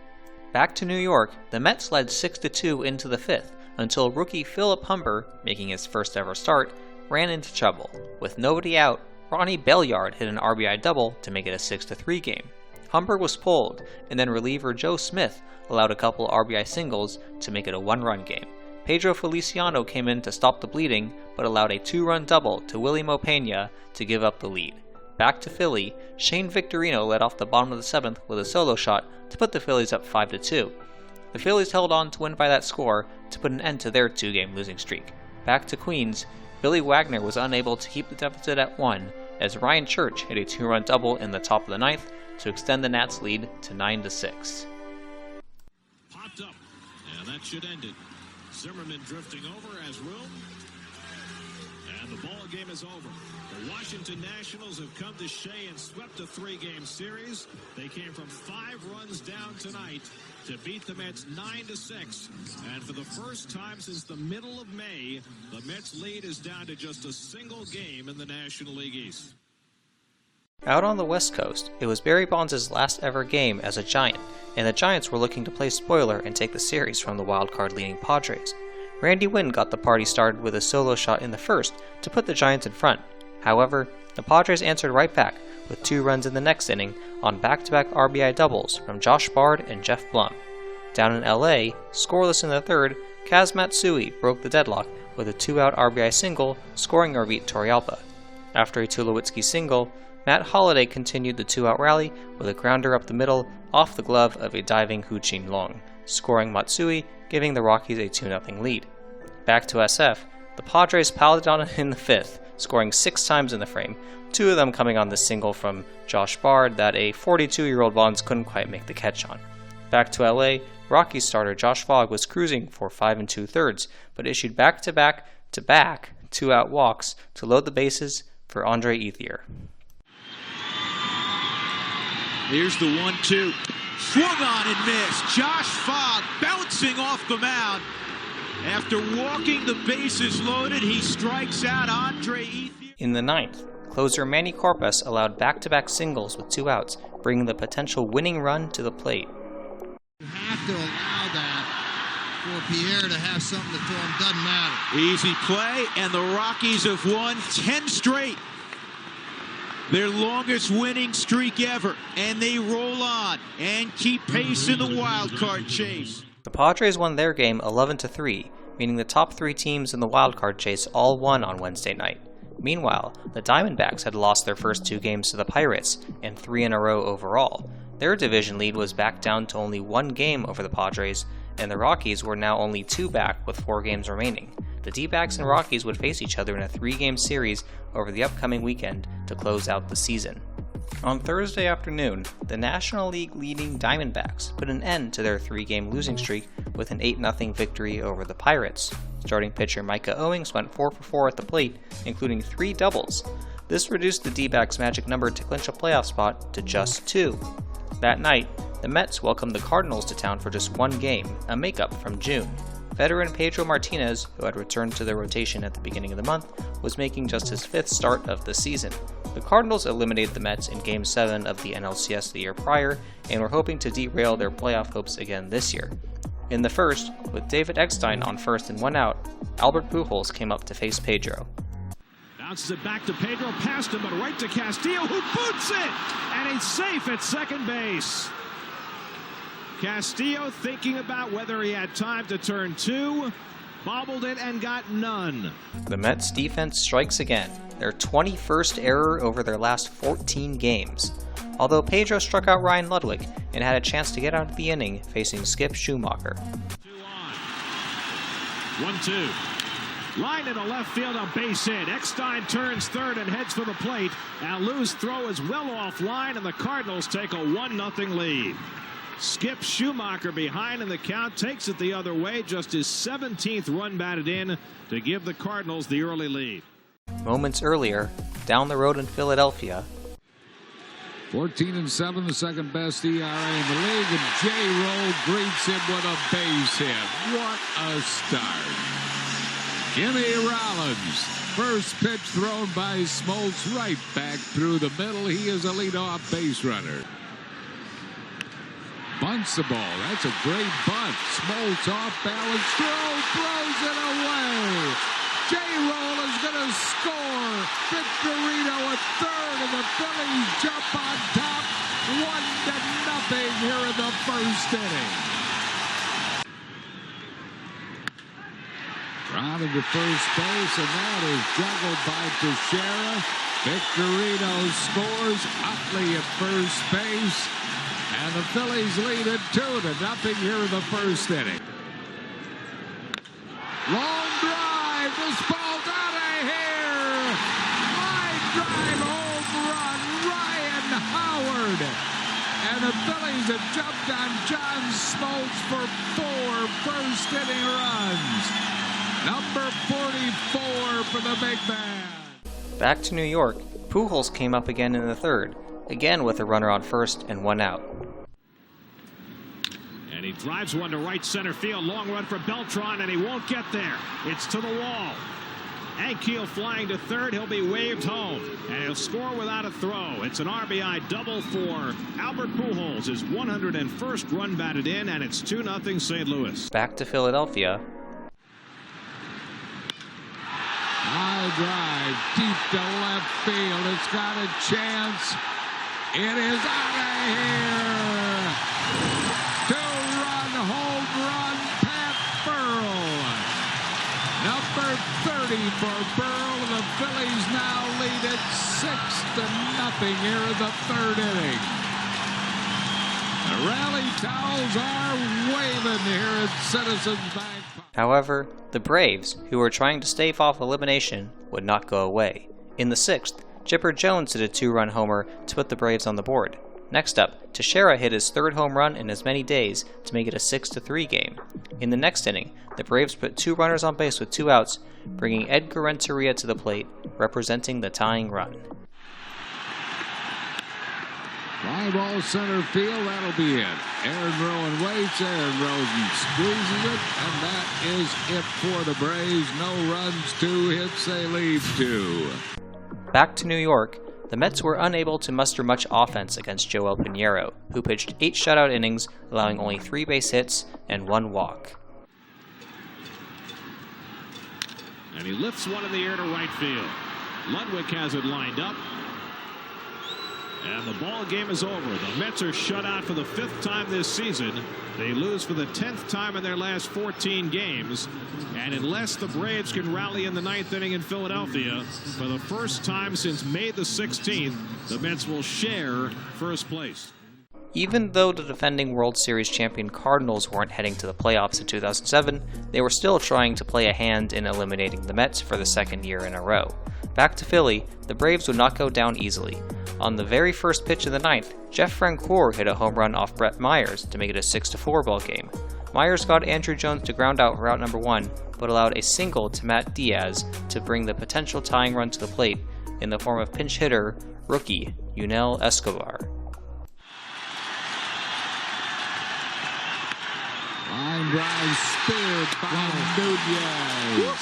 Back to New York, the Mets led 6-2 into the 5th until rookie Philip Humber, making his first ever start, ran into trouble. With nobody out, Ronnie Belliard hit an RBI double to make it a 6-3 game. Humber was pulled, and then reliever Joe Smith allowed a couple RBI singles to make it a 1-run game. Pedro Feliciano came in to stop the bleeding, but allowed a 2-run double to Willie Mopena to give up the lead. Back to Philly, Shane Victorino led off the bottom of the 7th with a solo shot to put the Phillies up 5-2. The Phillies held on to win by that score to put an end to their 2-game losing streak. Back to Queens, Billy Wagner was unable to keep the deficit at 1 as Ryan Church hit a 2-run double in the top of the 9th to extend the Nats' lead to 9-6. Popped up, and that should end it. Zimmerman drifting over, has room. And the ball game is over. The Washington Nationals have come to Shea and swept a 3-game series. They came from 5 runs down tonight to beat the Mets 9-6. And for the first time since the middle of May, the Mets lead is down to just a single game in the National League East. Out on the West Coast, it was Barry Bonds' last ever game as a Giant, and the Giants were looking to play spoiler and take the series from the wildcard leading Padres. Randy Wynn got the party started with a solo shot in the first to put the Giants in front. However, the Padres answered right back with 2 runs in the next inning on back-to-back RBI doubles from Josh Bard and Jeff Blum. Down in LA, scoreless in the third, Kaz Matsui broke the deadlock with a 2-out RBI single, scoring Orvit Torrealba. After a Tulowitzki single, Matt Holliday continued the 2-out rally with a grounder up the middle off the glove of a diving Hu-Chin Long, scoring Matsui, giving the Rockies a 2-0 lead. Back to SF, the Padres piled it on in the 5th, scoring 6 times in the frame, 2 of them coming on the single from Josh Bard that a 42-year-old Bonds couldn't quite make the catch on. Back to LA, Rockies starter Josh Fogg was cruising for 5 2/3, but issued back-to-back 2-out walks to load the bases for Andre Ethier. Here's the 1-2. Swung on and missed. Josh Fogg bouncing off the mound. After walking the bases loaded, he strikes out Andre Ethier. In the 9th, closer Manny Corpus allowed back-to-back singles with 2 outs, bringing the potential winning run to the plate. You have to allow that for Pierre to have something to throw him. Doesn't matter. Easy play, and the Rockies have won 10 straight. Their longest winning streak ever, and they roll on and keep pace in the wild card chase. The Padres won their game 11-3, meaning the top 3 teams in the wild card chase all won on Wednesday night. Meanwhile, the Diamondbacks had lost their first 2 games to the Pirates, and 3 in a row overall. Their division lead was back down to only 1 game over the Padres, and the Rockies were now only 2 back with 4 games remaining. The D-backs and Rockies would face each other in a 3-game series over the upcoming weekend to close out the season. On Thursday afternoon, the National League leading Diamondbacks put an end to their 3-game losing streak with an 8-0 victory over the Pirates. Starting pitcher Micah Owings went 4 for 4 at the plate, including 3 doubles. This reduced the D-backs' magic number to clinch a playoff spot to just 2. That night, the Mets welcomed the Cardinals to town for just 1 game, a makeup from June. Veteran Pedro Martinez, who had returned to the rotation at the beginning of the month, was making just his 5th start of the season. The Cardinals eliminated the Mets in Game 7 of the NLCS the year prior, and were hoping to derail their playoff hopes again this year. In the first, with David Eckstein on first and 1 out, Albert Pujols came up to face Pedro. Bounces it back to Pedro, past him, but right to Castillo, who boots it! And he's safe at second base. Castillo thinking about whether he had time to turn 2, bobbled it and got none. The Mets defense strikes again, their 21st error over their last 14 games. Although Pedro struck out Ryan Ludwig and had a chance to get out of the inning facing Skip Schumacher. 1-2. Line in the left field, a base hit. Eckstein turns third and heads for the plate. Alou's throw is well offline, and the Cardinals take a 1-0 lead. Skip Schumacher behind in the count, takes it the other way, just his 17th run batted in to give the Cardinals the early lead. Moments earlier, down the road in Philadelphia, 14-7, the second best ERA in the league, and J-Roll greets him with a base hit. What a start. Jimmy Rollins, first pitch thrown by Smoltz right back through the middle. He is a leadoff base runner. Bunts the ball. That's a great bunt. Smoltz off balance. Throws it away. J-Roll is going to score. Victorino at third, and the Phillies jump on top 1-0 here in the first inning. Rounded to first base, and that is juggled by Teixeira. Victorino scores. Utley at first base. And the Phillies lead it 2-0 here in the first inning. Long drive. This ball's out of here. Line drive home run. Ryan Howard. And the Phillies Phillies have jumped on John Smoltz for 4 first-inning runs. Number 44 for the big man. Back to New York, Pujols came up again in the third, again with a runner on first and 1 out. And he drives one to right center field. Long run for Beltran, and he won't get there. It's to the wall. Ankiel flying to third. He'll be waved home, and he'll score without a throw. It's an RBI double for Albert Pujols, his 101st run batted in, and it's 2-0 St. Louis. Back to Philadelphia. High drive, deep to left field. It's got a chance. It is out of here. 2-run home run, Pat Burrell. Number 30 for Burrell. The Phillies now lead it 6-0 here in the third inning. The rally towels are waving here at Citizens Bank. However, the Braves, who were trying to stave off elimination, would not go away. In the sixth, Chipper Jones hit a 2-run homer to put the Braves on the board. Next up, Teixeira hit his 3rd home run in as many days to make it a 6-3 game. In the next inning, the Braves put 2 runners on base with 2 outs, bringing Edgar Renteria to the plate, representing the tying run. Fly ball center field, that'll be it. Aaron Rowan waits, Aaron Rosen squeezes it, and that is it for the Braves. No runs, 2 hits, they lead 2. Back to New York, the Mets were unable to muster much offense against Joel Pinheiro, who pitched 8 shutout innings, allowing only 3 base hits and 1 walk. And he lifts one in the air to right field. Ludwig has it lined up. And the ball game is over. The Mets are shut out for the 5th time this season. They lose for the 10th time in their last 14 games. And unless the Braves can rally in the 9th inning in Philadelphia, for the first time since May the 16th, the Mets will share first place. Even though the defending World Series champion Cardinals weren't heading to the playoffs in 2007, they were still trying to play a hand in eliminating the Mets for the 2nd year in a row. Back to Philly, the Braves would not go down easily. On the very first pitch of the 9th, Jeff Francoeur hit a home run off Brett Myers to make it a 6-4 ball game. Myers got Andrew Jones to ground out route number 1, but allowed a single to Matt Diaz to bring the potential tying run to the plate in the form of pinch hitter, rookie Yunel Escobar. Line drive speared by Nunez.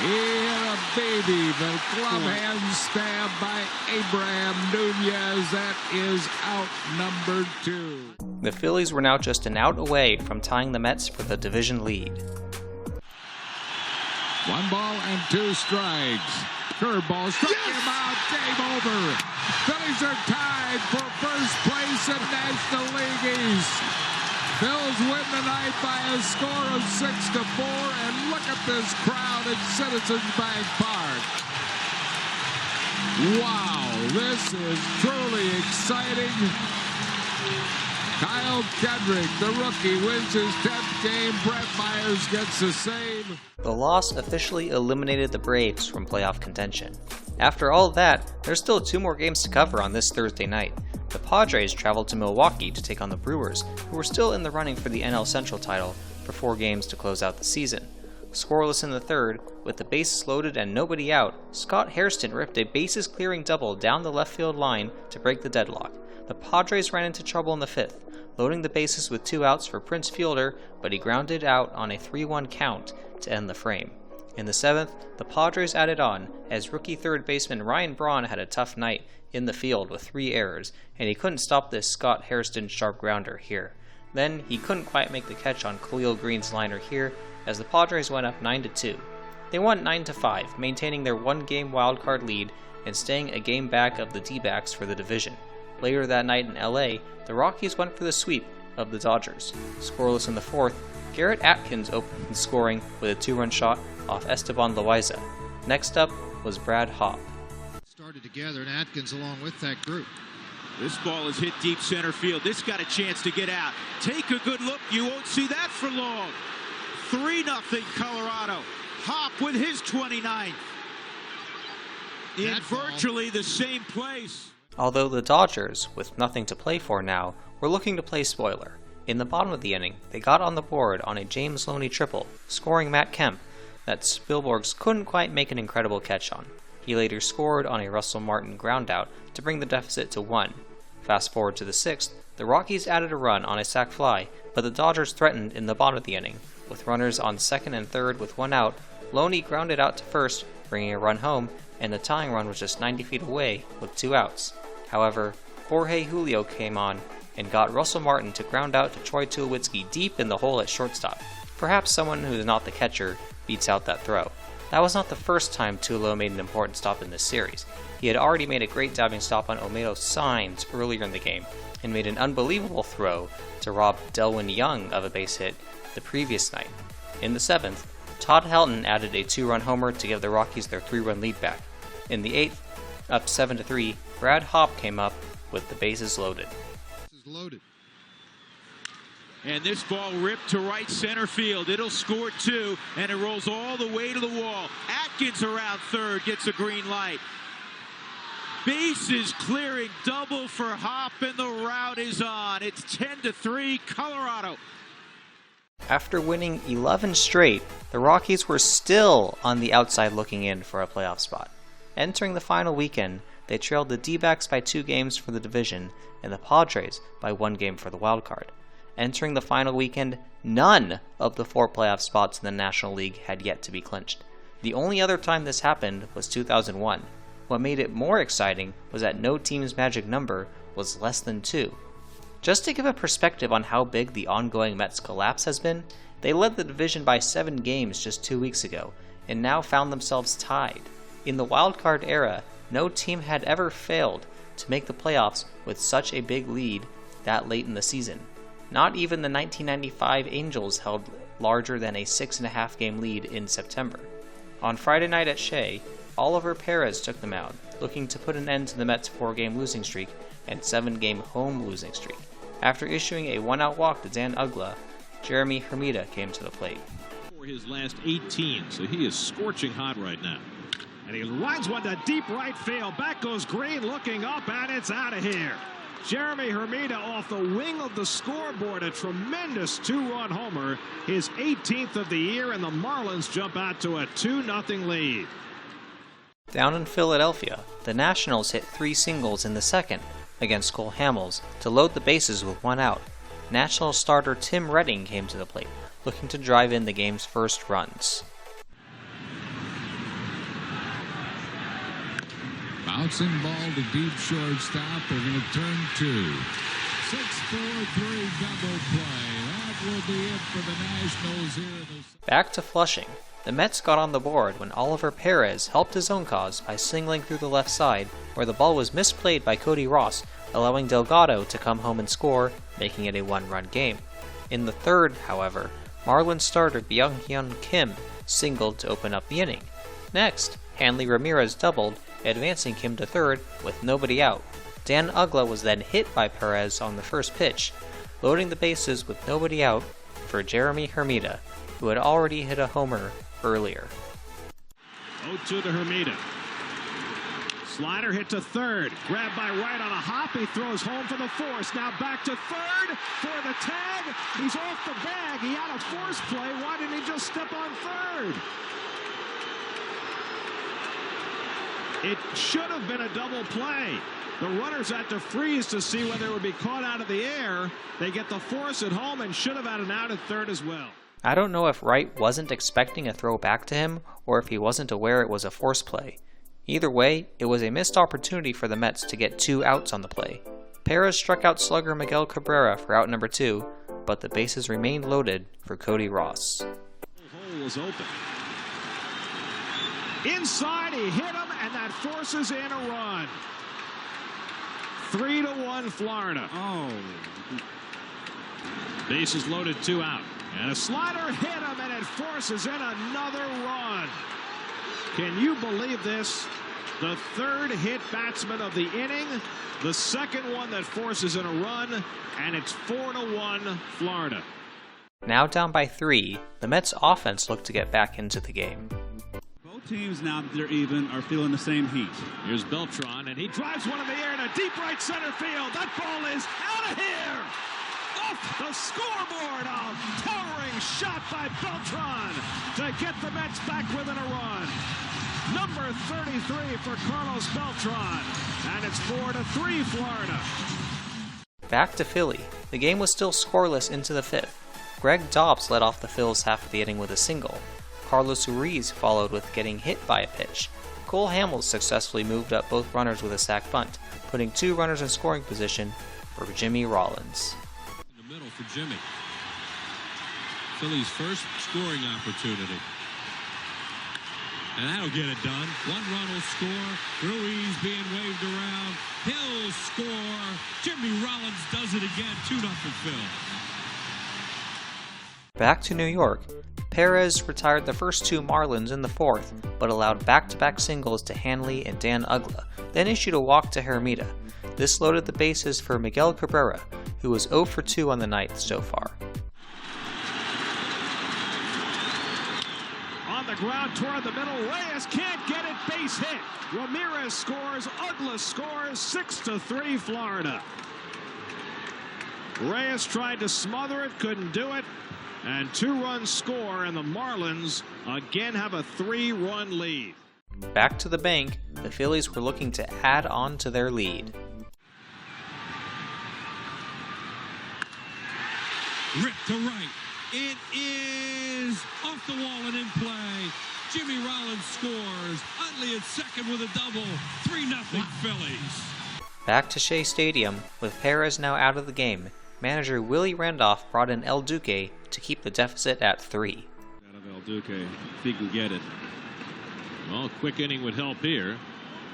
He hit a baby, but glove hand stab by Abraham Nunez. That is out number 2. The Phillies were now just an out away from tying the Mets for the division lead. 1 ball and 2 strikes. Curveball struck him out. Game over. Phillies are tied for first place in National League East. Phils win tonight by a score of 6-4, and look at this crowd at Citizens Bank Park. Wow, this is truly exciting. Kyle Kendrick, the rookie, wins his 10th game. Brett Myers gets the same. The loss officially eliminated the Braves from playoff contention. After all of that, there's still 2 more games to cover on this Thursday night. The Padres traveled to Milwaukee to take on the Brewers, who were still in the running for the NL Central title, for 4 games to close out the season. Scoreless in the third, with the bases loaded and nobody out, Scott Hairston ripped a bases-clearing double down the left field line to break the deadlock. The Padres ran into trouble in the 5th, loading the bases with 2 outs for Prince Fielder, but he grounded out on a 3-1 count to end the frame. In the 7th, the Padres added on, as rookie third baseman Ryan Braun had a tough night in the field with 3 errors, and he couldn't stop this Scott Hairston sharp grounder here. Then, he couldn't quite make the catch on Khalil Green's liner here, as the Padres went up 9-2. They won 9-5, maintaining their 1-game wildcard lead and staying a game back of the D-backs for the division. Later that night in LA, the Rockies went for the sweep of the Dodgers. Scoreless in the 4th, Garrett Atkins opened scoring with a 2-run shot off Esteban Loaiza. Next up was Brad Hopp. Started together, and Atkins along with that group. This ball is hit deep center field. This got a chance to get out. Take a good look. You won't see that for long. 3-0 Colorado. Hopp with his 29th. In virtually the same place. Although the Dodgers, with nothing to play for now, were looking to play spoiler. In the bottom of the inning, they got on the board on a James Loney triple, scoring Matt Kemp, that Spielborgs couldn't quite make an incredible catch on. He later scored on a Russell Martin groundout to bring the deficit to 1. Fast forward to the 6th, the Rockies added a run on a sac fly, but the Dodgers threatened in the bottom of the inning. With runners on 2nd and 3rd with 1 out, Loney grounded out to 1st, bringing a run home, and the tying run was just 90 feet away with 2 outs. However, Jorge Julio came on and got Russell Martin to ground out to Troy Tulowitzki deep in the hole at shortstop. Perhaps someone who is not the catcher beats out that throw. That was not the first time Tulo made an important stop in this series. He had already made a great diving stop on Olmedo Saenz earlier in the game, and made an unbelievable throw to rob Delwyn Young of a base hit the previous night. In the 7th, Todd Helton added a 2-run homer to give the Rockies their 3-run lead back. In the 8th, up 7-3, Brad Hopp came up with the bases loaded. And this ball ripped to right center field. It'll score 2, and it rolls all the way to the wall. Atkins around third, gets a green light. Bases clearing, double for Hopp, and the route is on. It's 10-3, Colorado. After winning 11 straight, the Rockies were still on the outside looking in for a playoff spot. Entering the final weekend, they trailed the D-backs by 2 games for the division and the Padres by 1 game for the wild card. Entering the final weekend, none of the 4 playoff spots in the National League had yet to be clinched. The only other time this happened was 2001. What made it more exciting was that no team's magic number was less than 2. Just to give a perspective on how big the ongoing Mets collapse has been, they led the division by 7 games just 2 weeks ago, and now found themselves tied. In the wildcard era, no team had ever failed to make the playoffs with such a big lead that late in the season. Not even the 1995 Angels held larger than a 6.5 game lead in September. On Friday night at Shea, Oliver Perez took the mound, looking to put an end to the Mets' 4-game losing streak and 7-game home losing streak. After issuing a 1-out walk to Dan Uggla, Jeremy Hermida came to the plate. For his last 18, so he is scorching hot right now. And he lines one to deep right field. Back goes Green, looking up, and it's out of here. Jeremy Hermida off the wing of the scoreboard, a tremendous 2-run homer, his 18th of the year, and the Marlins jump out to a 2-0 lead. Down in Philadelphia, the Nationals hit 3 singles in the 2nd against Cole Hamels to load the bases with 1 out. Nationals starter Tim Redding came to the plate, looking to drive in the game's first runs. Bouncing ball to deep shortstop. They're going to turn 2. 6-4-3 double play. That will be it for the Nationals here. Back to Flushing. The Mets got on the board when Oliver Perez helped his own cause by singling through the left side, where the ball was misplayed by Cody Ross, allowing Delgado to come home and score, making it a 1-run game. In the 3rd, however, Marlins starter Byung-Hyun Kim singled to open up the inning. Next, Hanley Ramirez doubled, advancing Kim to 3rd with nobody out. Dan Uggla was then hit by Perez on the first pitch, loading the bases with nobody out for Jeremy Hermida, who had already hit a homer earlier. 0-2 to Hermida. Slider hit to 3rd. Grabbed by right on a hop. He throws home for the force. Now back to 3rd for the tag. He's off the bag. He had a force play. Why didn't he just step on 3rd? It should have been a double play. The runners had to freeze to see whether it would be caught out of the air. They get the force at home and should have had an out at 3rd as well. I don't know if Wright wasn't expecting a throw back to him or if he wasn't aware it was a force play. Either way, it was a missed opportunity for the Mets to get 2 outs on the play. Perez struck out slugger Miguel Cabrera for out number 2, but the bases remained loaded for Cody Ross. The hole was open. Inside, he hit him, and that forces in a run. 3-1 Florida. Oh. Bases loaded, 2 out. And a slider hit him, and it forces in another run. Can you believe this? The 3rd hit batsman of the inning, the 2nd one that forces in a run, and it's 4-1 Florida. Now down by 3, the Mets offense looked to get back into the game. Both teams, now that they're even, are feeling the same heat. Here's Beltran, and he drives one in the air to deep right center field. That ball is out of here. Off the scoreboard. A towering shot by Beltran to get the Mets back within a run. Number 33 for Carlos Beltran. And it's 4-3 Florida. Back to Philly. The game was still scoreless into the 5th. Greg Dobbs led off the Phils half of the inning with a single. Carlos Ruiz followed with getting hit by a pitch. Cole Hamels successfully moved up both runners with a sac bunt, putting 2 runners in scoring position for Jimmy Rollins. In the middle for Jimmy. Philly's first scoring opportunity. And that'll get it done. 1 run will score. Ruiz being waved around. He'll score. Jimmy Rollins does it again. 2-0 Phil. Back to New York. Perez retired the first 2 Marlins in the 4th, but allowed back-to-back singles to Hanley and Dan Uggla, then issued a walk to Hermida. This loaded the bases for Miguel Cabrera, who was 0 for 2 on the night so far. On the ground toward the middle, Reyes can't get it, base hit. Ramirez scores, Uggla scores, 6-3 Florida. Reyes tried to smother it, couldn't do it. And 2-run score, and the Marlins again have a 3-run lead. Back to the bank, the Phillies were looking to add on to their lead. Ripped to right. It is off the wall and in play. Jimmy Rollins scores. Utley at second with a double. 3-0 Phillies. Back to Shea Stadium, with Perez now out of the game. Manager Willie Randolph brought in El Duque to keep the deficit at 3. Out of El Duque, if he can get it. Well, quick inning would help here.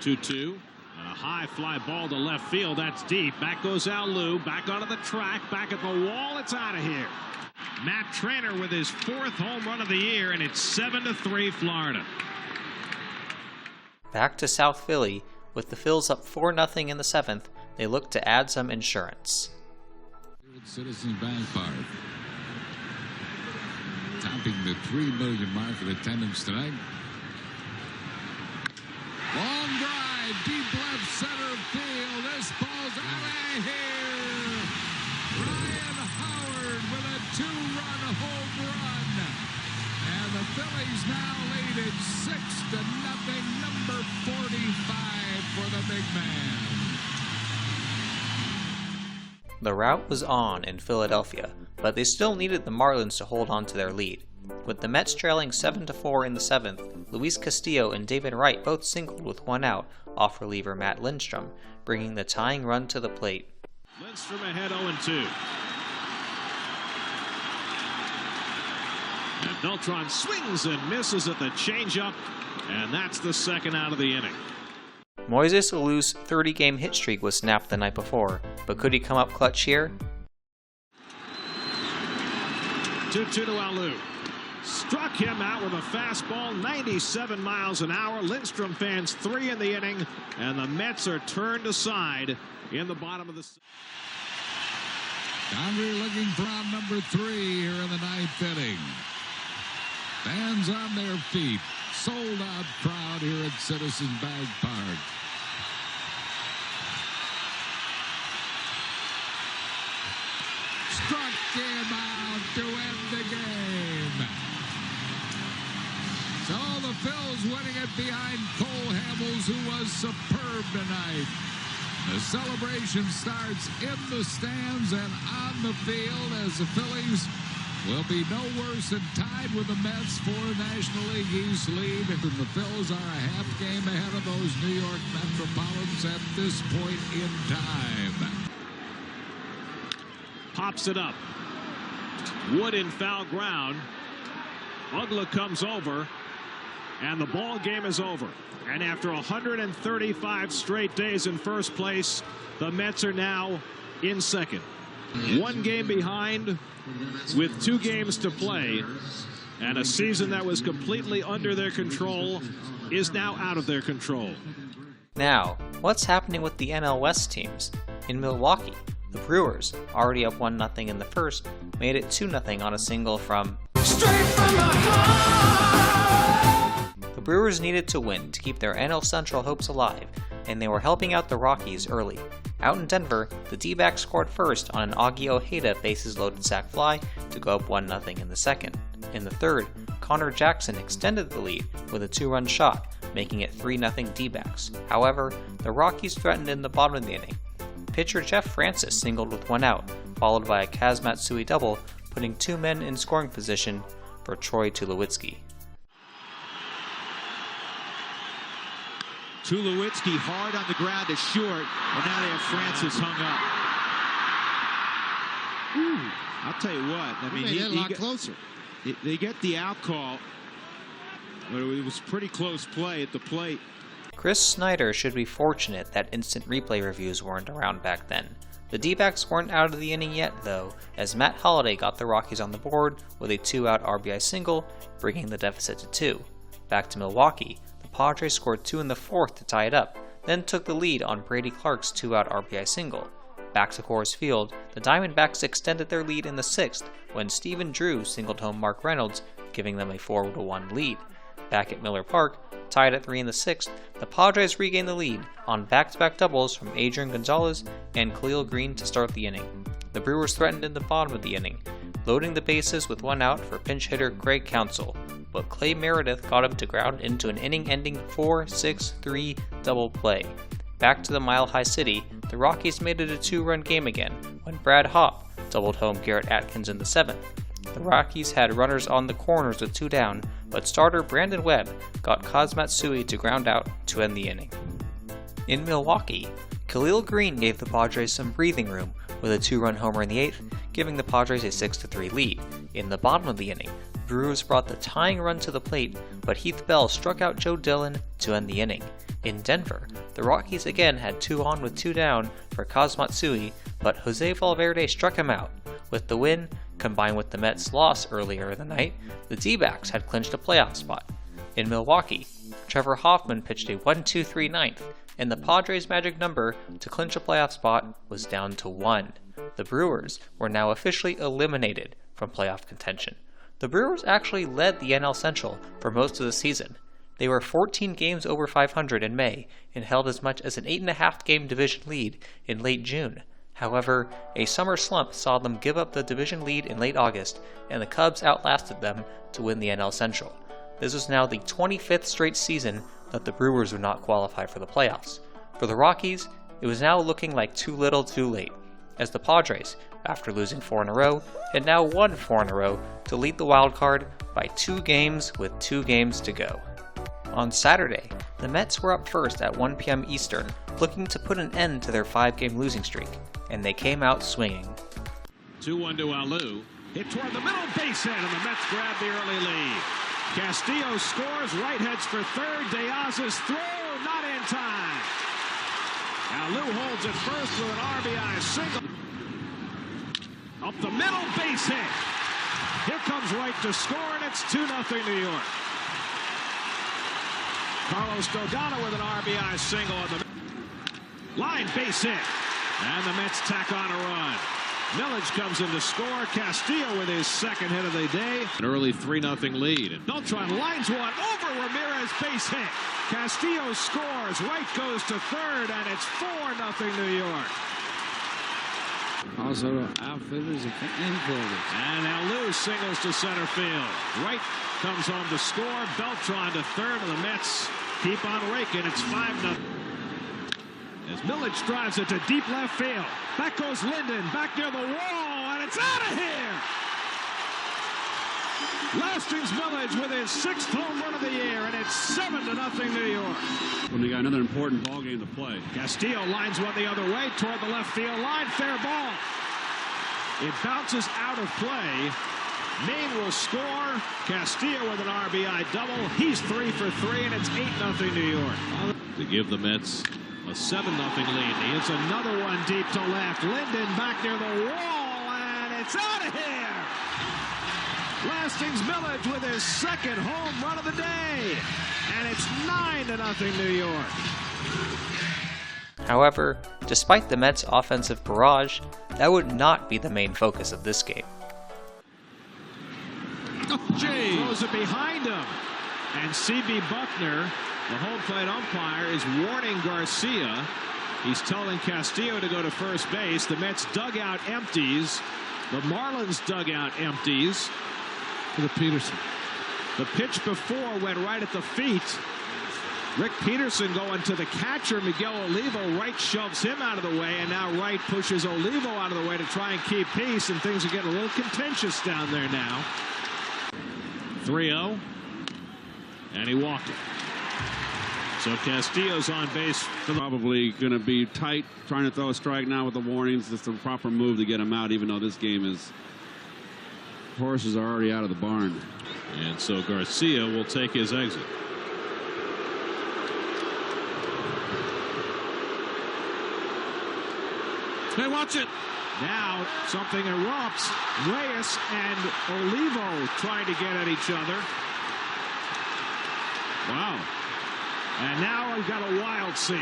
2-2. And a high fly ball to left field. That's deep. Back goes Alou. Back onto the track. Back at the wall. It's out of here. Matt Trainer with his 4th home run of the year, and it's 7-3 Florida. Back to South Philly, with the Phils up 4-0 in the 7th, they look to add some insurance. Citizens Bank Park, topping the 3 million mark in attendance tonight. Long drive, deep left center field. This ball's out of here. Ryan Howard with a 2-run home run, and the Phillies now lead it 6-0. Number 45 for the big man. The rout was on in Philadelphia, but they still needed the Marlins to hold on to their lead. With the Mets trailing 7-4 in the 7th, Luis Castillo and David Wright both singled with 1 out off reliever Matt Lindstrom, bringing the tying run to the plate. Lindstrom ahead 0-2. And Beltran swings and misses at the changeup, and that's the 2nd out of the inning. Moises Alou's 30-game hit streak was snapped the night before, but could he come up clutch here? 2-2 to Alou. Struck him out with a fastball, 97 miles an hour. Lindstrom fans 3 in the inning, and the Mets are turned aside in the bottom of the... Condrey looking for out number 3 here in the 9th inning. Fans on their feet. Sold out crowd here at Citizens Bank Park. Struck him out to end the game. So the Phils winning it behind Cole Hamels, who was superb tonight. The celebration starts in the stands and on the field as the Phillies will be no worse than tied with the Mets for National League East lead. And the Phils are a half game ahead of those New York Metropolitans at this point in time. Pops it up. Wood in foul ground. Uggla comes over, and the ball game is over. And after 135 straight days in first place, the Mets are now in second. 1 game behind with 2 games to play, and a season that was completely under their control is now out of their control. Now, what's happening with the NL West teams? In Milwaukee, the Brewers, already up 1-0 in the first, made it 2-0 on a single from Straight from the Heart. The Brewers needed to win to keep their NL Central hopes alive, and they were helping out the Rockies early. Out in Denver, the D-backs scored first on an Augie Ojeda bases-loaded sac fly to go up 1-0 in the second. In the third, Connor Jackson extended the lead with a 2-run shot, making it 3-0 D-backs. However, the Rockies threatened in the bottom of the inning. Pitcher Jeff Francis singled with 1 out, followed by a Kaz Matsui double, putting 2 men in scoring position for Troy Tulowitzki. Tulowitzki hard on the ground to short, and now they have Francis hung up. Ooh, I'll tell you what. I mean, he a lot closer. They get the out call, but it was pretty close play at the plate. Chris Snyder should be fortunate that instant replay reviews weren't around back then. The D-backs weren't out of the inning yet, though, as Matt Holliday got the Rockies on the board with a 2-out RBI single, bringing the deficit to 2. Back to Milwaukee, the Padres scored 2 in the fourth to tie it up, then took the lead on Brady Clark's 2-out RBI single. Back to Coors Field, the Diamondbacks extended their lead in the sixth when Stephen Drew singled home Mark Reynolds, giving them a 4-1 lead. Back at Miller Park, tied at 3 in the sixth, the Padres regained the lead on back-to-back doubles from Adrian Gonzalez and Khalil Green to start the inning. The Brewers threatened in the bottom of the inning, loading the bases with 1 out for pinch hitter Craig Counsell, but Clay Meredith got him to ground into an inning-ending 4-6-3 double play. Back to the Mile High City, the Rockies made it a 2-run game again when Brad Hopp doubled home Garrett Atkins in the seventh. The Rockies had runners on the corners with 2 down, but starter Brandon Webb got Kaz Matsui to ground out to end the inning. In Milwaukee, Khalil Green gave the Padres some breathing room with a 2-run homer in the eighth, giving the Padres a 6-3 lead. In the bottom of the inning, the Brewers brought the tying run to the plate, but Heath Bell struck out Joe Dillon to end the inning. In Denver, the Rockies again had 2 on with 2 down for Kaz Matsui, but Jose Valverde struck him out. With the win, combined with the Mets' loss earlier in the night, the D-backs had clinched a playoff spot. In Milwaukee, Trevor Hoffman pitched a 1-2-3 ninth, and the Padres' magic number to clinch a playoff spot was down to 1. The Brewers were now officially eliminated from playoff contention. The Brewers actually led the NL Central for most of the season. They were 14 games over 500 in May and held as much as an 8.5 game division lead in late June. However, a summer slump saw them give up the division lead in late August, and the Cubs outlasted them to win the NL Central. This was now the 25th straight season that the Brewers would not qualify for the playoffs. For the Rockies, it was now looking like too little too late, as the Padres, after losing 4 in a row, had now won 4 in a row to lead the wild card by 2 games with 2 games to go. On Saturday, the Mets were up first at 1 p.m. Eastern, looking to put an end to their 5-game losing streak, and they came out swinging. 2-1 to Alou. Hit toward the middle base hit, and the Mets grab the early lead. Castillo scores, right heads for third. Diaz's throw, not in time. Alou holds it first with an RBI single. Up the middle, base hit. Here comes Wright to score, and it's 2-0 New York. Carlos Delgado with an RBI single on the line, base hit. And the Mets tack on a run. Millage comes in to score. Castillo with his second hit of the day. An early 3-0 lead. And Beltran lines one over Ramirez, base hit. Castillo scores. Wright goes to third, and it's 4-0 New York. Also, outfielders and infielders. And Alou singles to center field. Wright comes home to score. Beltran to third, and the Mets keep on raking. It's 5-0. As Millage drives it to deep left field. Back goes Linden, back near the wall, and it's out of here! Lastings Millage with his 6th home run of the year, and it's 7-0 New York. When we got another important ball game to play. Castillo lines one the other way toward the left field line. Fair ball. It bounces out of play. Maine will score. Castillo with an RBI double. He's 3 for 3, and it's 8-0 New York. To give the Mets a 7-0 lead. It's another one deep to left. Linden back near the wall, and it's out of here. Lastings Millage with his 2nd home run of the day, and it's 9-0 New York. However, despite the Mets' offensive barrage, that would not be the main focus of this game. Throws it behind him. And C.B. Buckner, the home plate umpire, is warning Garcia. He's telling Castillo to go to first base. The Mets dugout empties. The Marlins dugout empties. For the Peterson. The pitch before went right at the feet. Rick Peterson going to the catcher, Miguel Olivo. Right shoves him out of the way, and now right pushes Olivo out of the way to try and keep peace, and things are getting a little contentious down there now. 3-0, and he walked it. So Castillo's on base. Probably going to be tight, trying to throw a strike now with the warnings. It's the proper move to get him out, even though this game is... horses are already out of the barn. And so Garcia will take his exit. Hey, watch it. Now something erupts. Reyes and Olivo trying to get at each other. Wow. And now we've got a wild scene.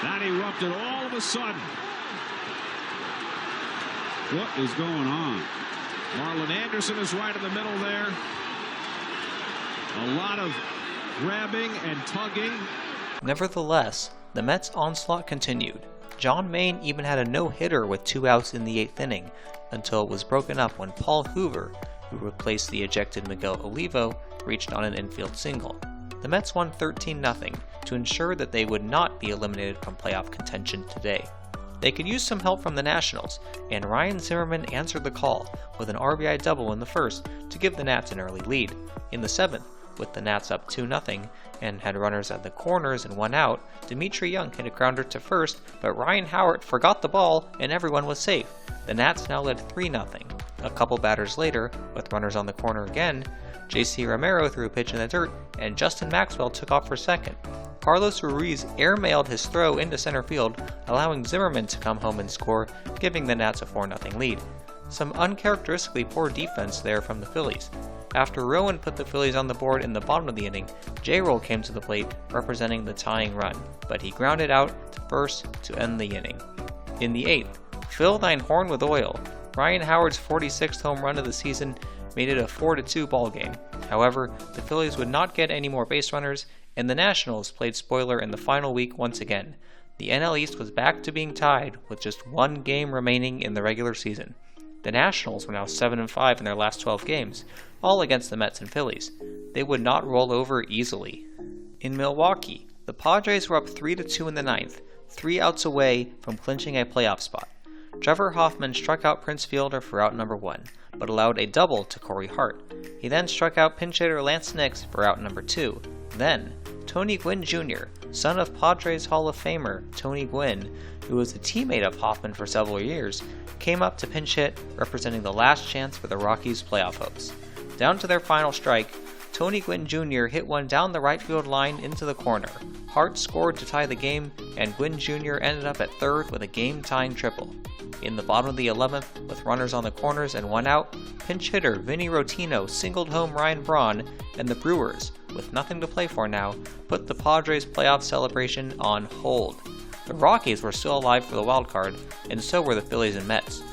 That erupted all of a sudden. What is going on? Marlon Anderson is right in the middle there. A lot of grabbing and tugging. Nevertheless, the Mets' onslaught continued. John Maine even had a no-hitter with 2 outs in the 8th inning, until it was broken up when Paul Hoover, who replaced the ejected Miguel Olivo, reached on an infield single. The Mets won 13-0 to ensure that they would not be eliminated from playoff contention today. They could use some help from the Nationals, and Ryan Zimmerman answered the call with an RBI double in the first to give the Nats an early lead. In the 7th, with the Nats up 2-0 and had runners at the corners and 1 out, Dimitri Young hit a grounder to first, but Ryan Howard forgot the ball and everyone was safe. The Nats now led 3-0. A couple batters later, with runners on the corner again, J.C. Romero threw a pitch in the dirt and Justin Maxwell took off for second. Carlos Ruiz airmailed his throw into center field, allowing Zimmerman to come home and score, giving the Nats a 4-0 lead. Some uncharacteristically poor defense there from the Phillies. After Rowan put the Phillies on the board in the bottom of the inning, J-Roll came to the plate representing the tying run, but he grounded out to first to end the inning. In the 8th, Phil Einhorn with oil. Ryan Howard's 46th home run of the season made it a 4-2 ball game. However, the Phillies would not get any more base runners, and the Nationals played spoiler in the final week once again. The NL East was back to being tied with just 1 game remaining in the regular season. The Nationals were now 7-5 in their last 12 games, all against the Mets and Phillies. They would not roll over easily. In Milwaukee, the Padres were up 3-2 in the 9th, 3 outs away from clinching a playoff spot. Trevor Hoffman struck out Prince Fielder for out number 1, but allowed a double to Corey Hart. He then struck out pinch hitter Lance Nix for out number 2. Then, Tony Gwynn Jr., son of Padres Hall of Famer Tony Gwynn, who was a teammate of Hoffman for several years, came up to pinch hit, representing the last chance for the Rockies' playoff hopes. Down to their final strike, Tony Gwynn Jr. hit one down the right field line into the corner. Hart scored to tie the game, and Gwynn Jr. ended up at third with a game-tying triple. In the bottom of the 11th, with runners on the corners and 1 out, pinch hitter Vinny Rotino singled home Ryan Braun, and the Brewers, with nothing to play for now, put the Padres' playoff celebration on hold. The Rockies were still alive for the wild card, and so were the Phillies and Mets.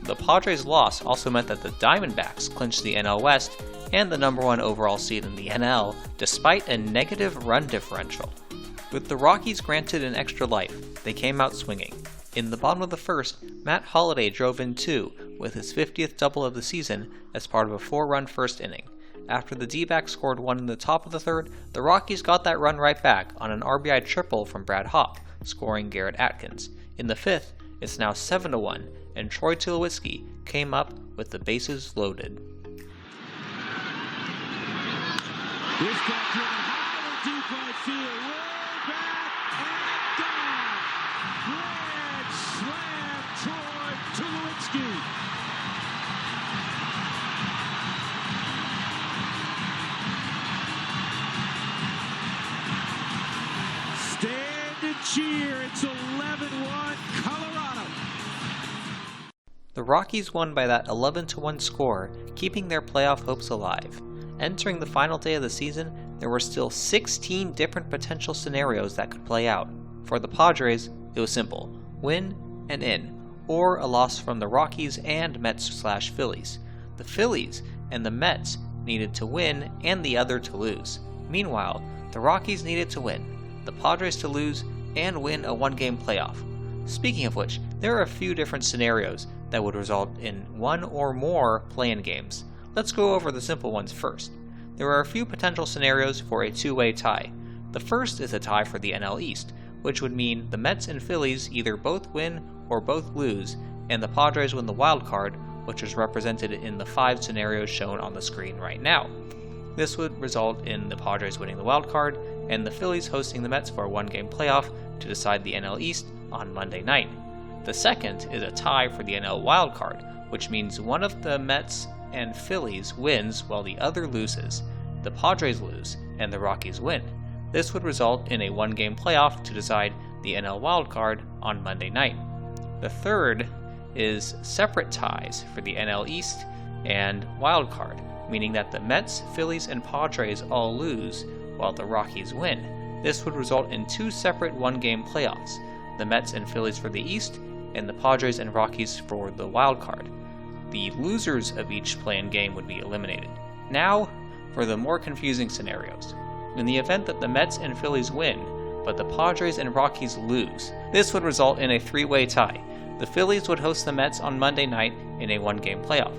The Padres' loss also meant that the Diamondbacks clinched the NL West and the number 1 overall seed in the NL, despite a negative run differential. With the Rockies granted an extra life, they came out swinging. In the bottom of the 1st, Matt Holliday drove in 2 with his 50th double of the season as part of a 4-run first inning. After the D-backs scored 1 in the top of the 3rd, the Rockies got that run right back on an RBI triple from Brad Hopp, scoring Garrett Atkins. In the 5th, it's now 7-1, and Troy Tulowitzki came up with the bases loaded. This got driven high to deep right field. Way back and down. Grand slam, Troy Tulowitzki. Stand and cheer. It's 11-1 Colorado. The Rockies won by that 11-1 score, keeping their playoff hopes alive. Entering the final day of the season, there were still 16 different potential scenarios that could play out. For the Padres, it was simple: win and in, or a loss from the Rockies and Mets/Phillies. The Phillies and the Mets needed to win and the other to lose. Meanwhile, the Rockies needed to win, the Padres to lose, and win a one-game playoff. Speaking of which, there are a few different scenarios that would result in one or more play-in games. Let's go over the simple ones first. There are a few potential scenarios for a two-way tie. The first is a tie for the NL East, which would mean the Mets and Phillies either both win or both lose, and the Padres win the wild card, which is represented in the 5 scenarios shown on the screen right now. This would result in the Padres winning the wild card and the Phillies hosting the Mets for a one-game playoff to decide the NL East on Monday night. The second is a tie for the NL wild card, which means one of the Mets and Phillies wins while the other loses. The Padres lose and the Rockies win. This would result in a one-game playoff to decide the NL wild card on Monday night. The third is separate ties for the NL East and wild card, meaning that the Mets, Phillies, and Padres all lose while the Rockies win. This would result in 2 separate one-game playoffs, the Mets and Phillies for the East and the Padres and Rockies for the wild card. The losers of each play-in game would be eliminated. Now, for the more confusing scenarios. In the event that the Mets and Phillies win, but the Padres and Rockies lose, this would result in a 3-way tie. The Phillies would host the Mets on Monday night in a one-game playoff.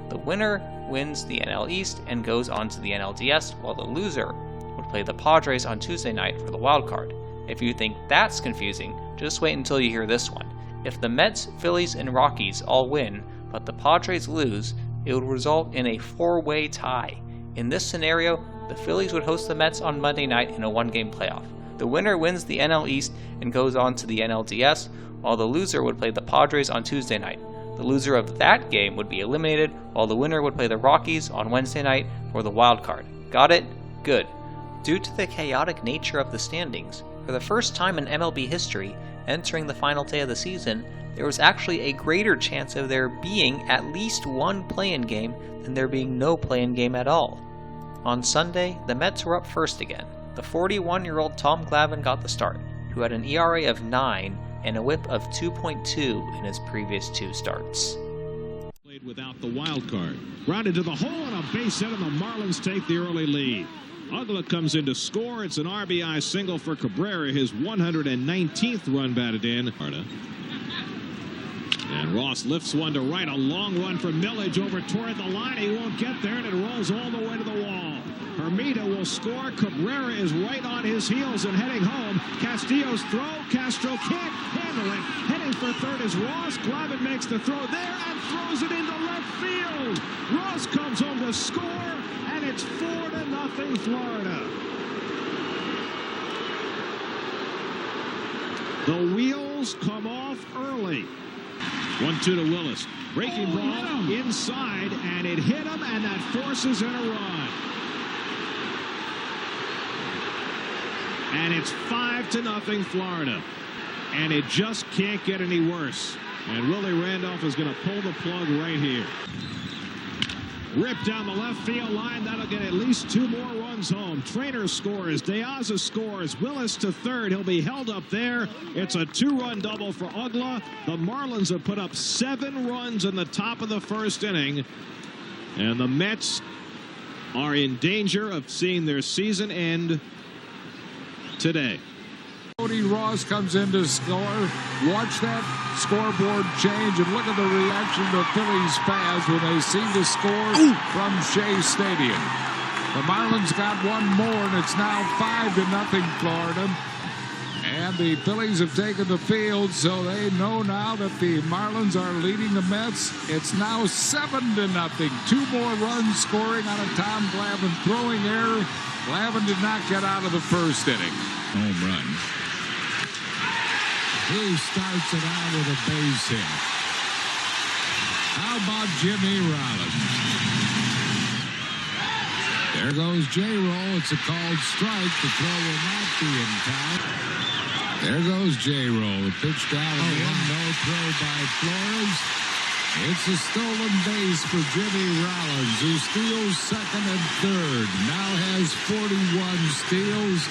The winner wins the NL East and goes on to the NLDS, while the loser would play the Padres on Tuesday night for the wild card. If you think that's confusing, just wait until you hear this one. If the Mets, Phillies, and Rockies all win, but the Padres lose, it would result in a 4-way tie. In this scenario, the Phillies would host the Mets on Monday night in a one-game playoff. The winner wins the NL East and goes on to the NLDS, while the loser would play the Padres on Tuesday night. The loser of that game would be eliminated, while the winner would play the Rockies on Wednesday night for the wild card. Got it? Good. Due to the chaotic nature of the standings, for the first time in MLB history, entering the final day of the season, there was actually a greater chance of there being at least one play-in game than there being no play-in game at all. On Sunday, the Mets were up first again. The 41-year-old Tom Glavine got the start, who had an ERA of 9 and a whip of 2.2 in his previous 2 starts. Played without the wild card. Grounded to the hole and a base hit, and the Marlins take the early lead. Ugla comes in to score. It's an RBI single for Cabrera, his 119th run batted in. And Ross lifts one to right. A long run from Millage over toward the line. He won't get there, and it rolls all the way to the wall. Hermida will score. Cabrera is right on his heels and heading home. Castillo's throw. Castro can't handle it. Heading for third is Ross. Glavine makes the throw there and throws it into left field. Ross comes home to score, and it's 4-0 Florida. The wheels come off early. 1-2 to Willis. Breaking ball inside, and it hit him, and that forces in a run. And it's 5-0 Florida. And it just can't get any worse. And Willie Randolph is going to pull the plug right here. Ripped down the left field line. That'll get at least 2 more runs home. Trainer scores. De Aza scores. Willis to third. He'll be held up there. It's a 2-run double for Ugla. The Marlins have put up 7 runs in the top of the first inning. And the Mets are in danger of seeing their season end today. Cody Ross comes in to score. Watch that scoreboard change and look at the reaction of the Phillies fans when they see the score from Shea Stadium. The Marlins got one more, and it's now 5-0 Florida. And the Phillies have taken the field, so they know now that the Marlins are leading the Mets. It's now 7-0. 2 more runs scoring on a Tom Glavine throwing error. Glavine did not get out of the first inning. Home run. He starts it out with a base hit. How about Jimmy Rollins? There goes J-Roll. It's a called strike. The throw will not be in time. There goes J-Roll. Pitch down again. No throw by Flores. It's a stolen base for Jimmy Rollins, who steals second and third. Now has 41 steals.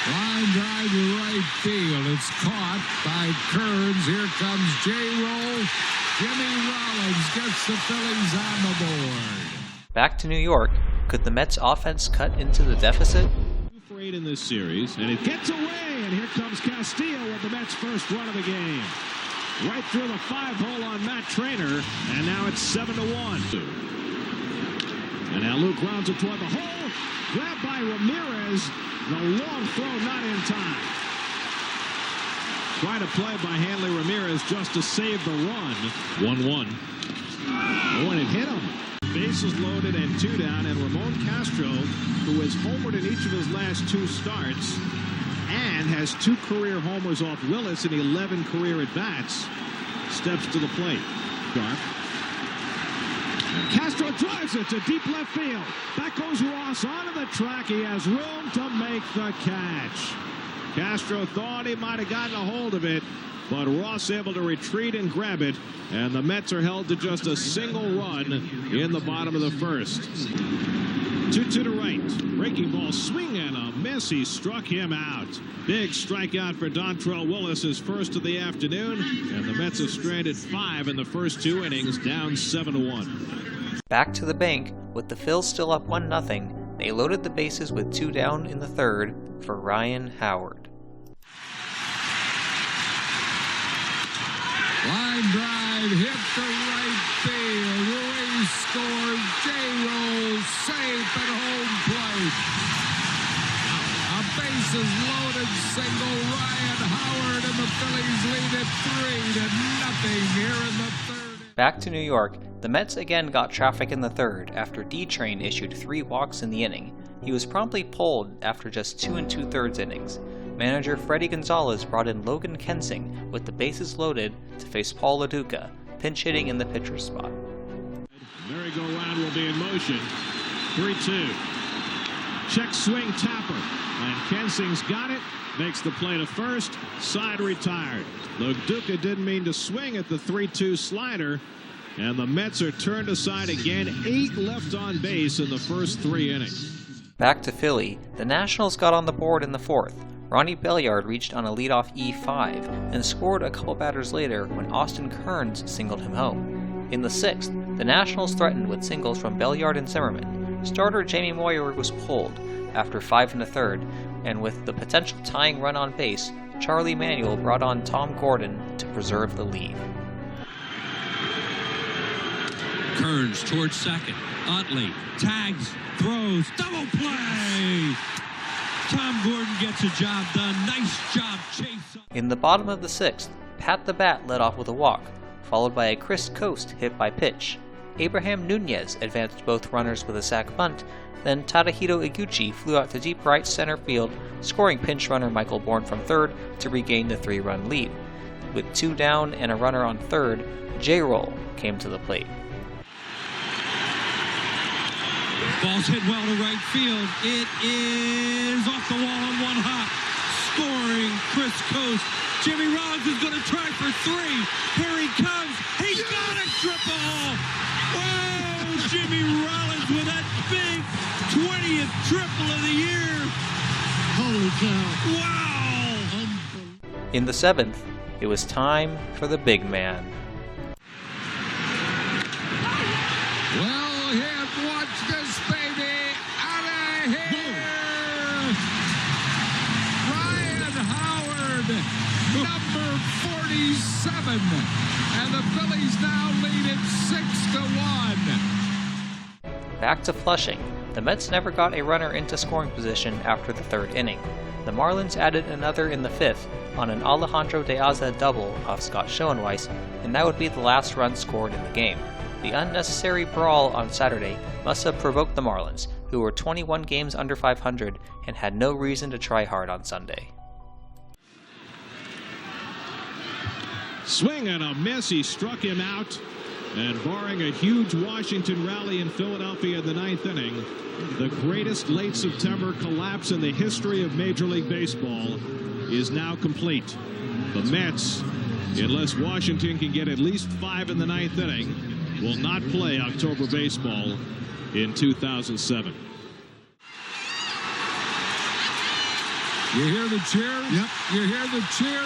Line Line drive to right field. It's caught by Kearns. Here comes J-Roll. Jimmy Rollins gets the Phillies on the board. Back to New York. Could the Mets offense cut into the deficit? 2-for-8 in this series, and it gets away, and here comes Castillo with the Mets' first run of the game. Right through the 5-hole on Matt Trainer, and now it's 7-1. And now Luke rounds it toward the hole. Grabbed by Ramirez. The long throw not in time. Quite a play by Hanley Ramirez just to save the run. 1-1. Oh, and it hit him. Bases loaded and 2 down, and Ramon Castro, who has homered in each of his last 2 starts and has 2 career homers off Willis in 11 career at-bats, steps to the plate. Sharp. And Castro drives it to deep left field. Back goes Ross onto the track. He has room to make the catch. Castro thought he might have gotten a hold of it, but Ross able to retreat and grab it, and the Mets are held to just a single run in the bottom of the first. 2-2 to right. Breaking ball swing and a miss. He struck him out. Big strikeout for Dontrell Willis, his first of the afternoon, and the Mets have stranded 5 in the first 2 innings, down 7-1. Back to the bank. With the Phils still up 1-0, they loaded the bases with 2 down in the third for Ryan Howard. Line drive hit to right field. Ruiz scores. J-Roll safe at home plate. A bases loaded single. Ryan Howard and the Phillies lead it 3-0 here in the third. Back to New York. The Mets again got traffic in the third after D-Train issued 3 walks in the inning. He was promptly pulled after just 2 2/3 innings. Manager Freddie Gonzalez brought in Logan Kensing with the bases loaded to face Paul LaDuca, pinch hitting in the pitcher's spot. Merry-go-round will be in motion. 3-2. Check swing Tapper. And Kensing's got it. Makes the play to first. Side retired. LaDuca didn't mean to swing at the 3-2 slider. And the Mets are turned aside again. 8 left on base in the first 3 innings. Back to Philly. The Nationals got on the board in the fourth. Ronnie Belliard reached on a leadoff E5 and scored a couple batters later when Austin Kearns singled him home. In the sixth, the Nationals threatened with singles from Belliard and Zimmerman. Starter Jamie Moyer was pulled after 5 1/3, and with the potential tying run on base, Charlie Manuel brought on Tom Gordon to preserve the lead. Kearns towards second. Utley tags, throws, double play. Tom Gordon gets a job done. Nice job, Chase. In the bottom of the sixth, Pat the Bat led off with a walk, followed by a Chris Coast hit by pitch. Abraham Nunez advanced both runners with a sac bunt, then Tadahito Iguchi flew out to deep right center field, scoring pinch runner Michael Bourne from third to regain the 3-run lead. With 2 down and a runner on third, J-Roll came to the plate. Ball's hit well to right field. It is off the wall on one hop. Scoring Chris Coast. Jimmy Rollins is going to try for 3. Here he comes. He's got a triple. Oh, Jimmy Rollins with that big 20th triple of the year. Holy cow. Wow. In the seventh, it was time for the big man. Well hit. Watch this, baby. Out of here. Ryan Howard, number 47. And the Phillies now lead it 6-1. Back to Flushing. The Mets never got a runner into scoring position after the third inning. The Marlins added another in the fifth on an Alejandro De Aza double off Scott Schoenweiss, and that would be the last run scored in the game. The unnecessary brawl on Saturday must have provoked the Marlins, who were 21 games under 500 and had no reason to try hard on Sunday. Swing and a miss. He struck him out. And barring a huge Washington rally in Philadelphia in the 9th inning, the greatest late September collapse in the history of Major League Baseball is now complete. The Mets, unless Washington can get at least 5 in the 9th inning, will not play October baseball in 2007. You hear the cheer? Yep. You hear the cheer?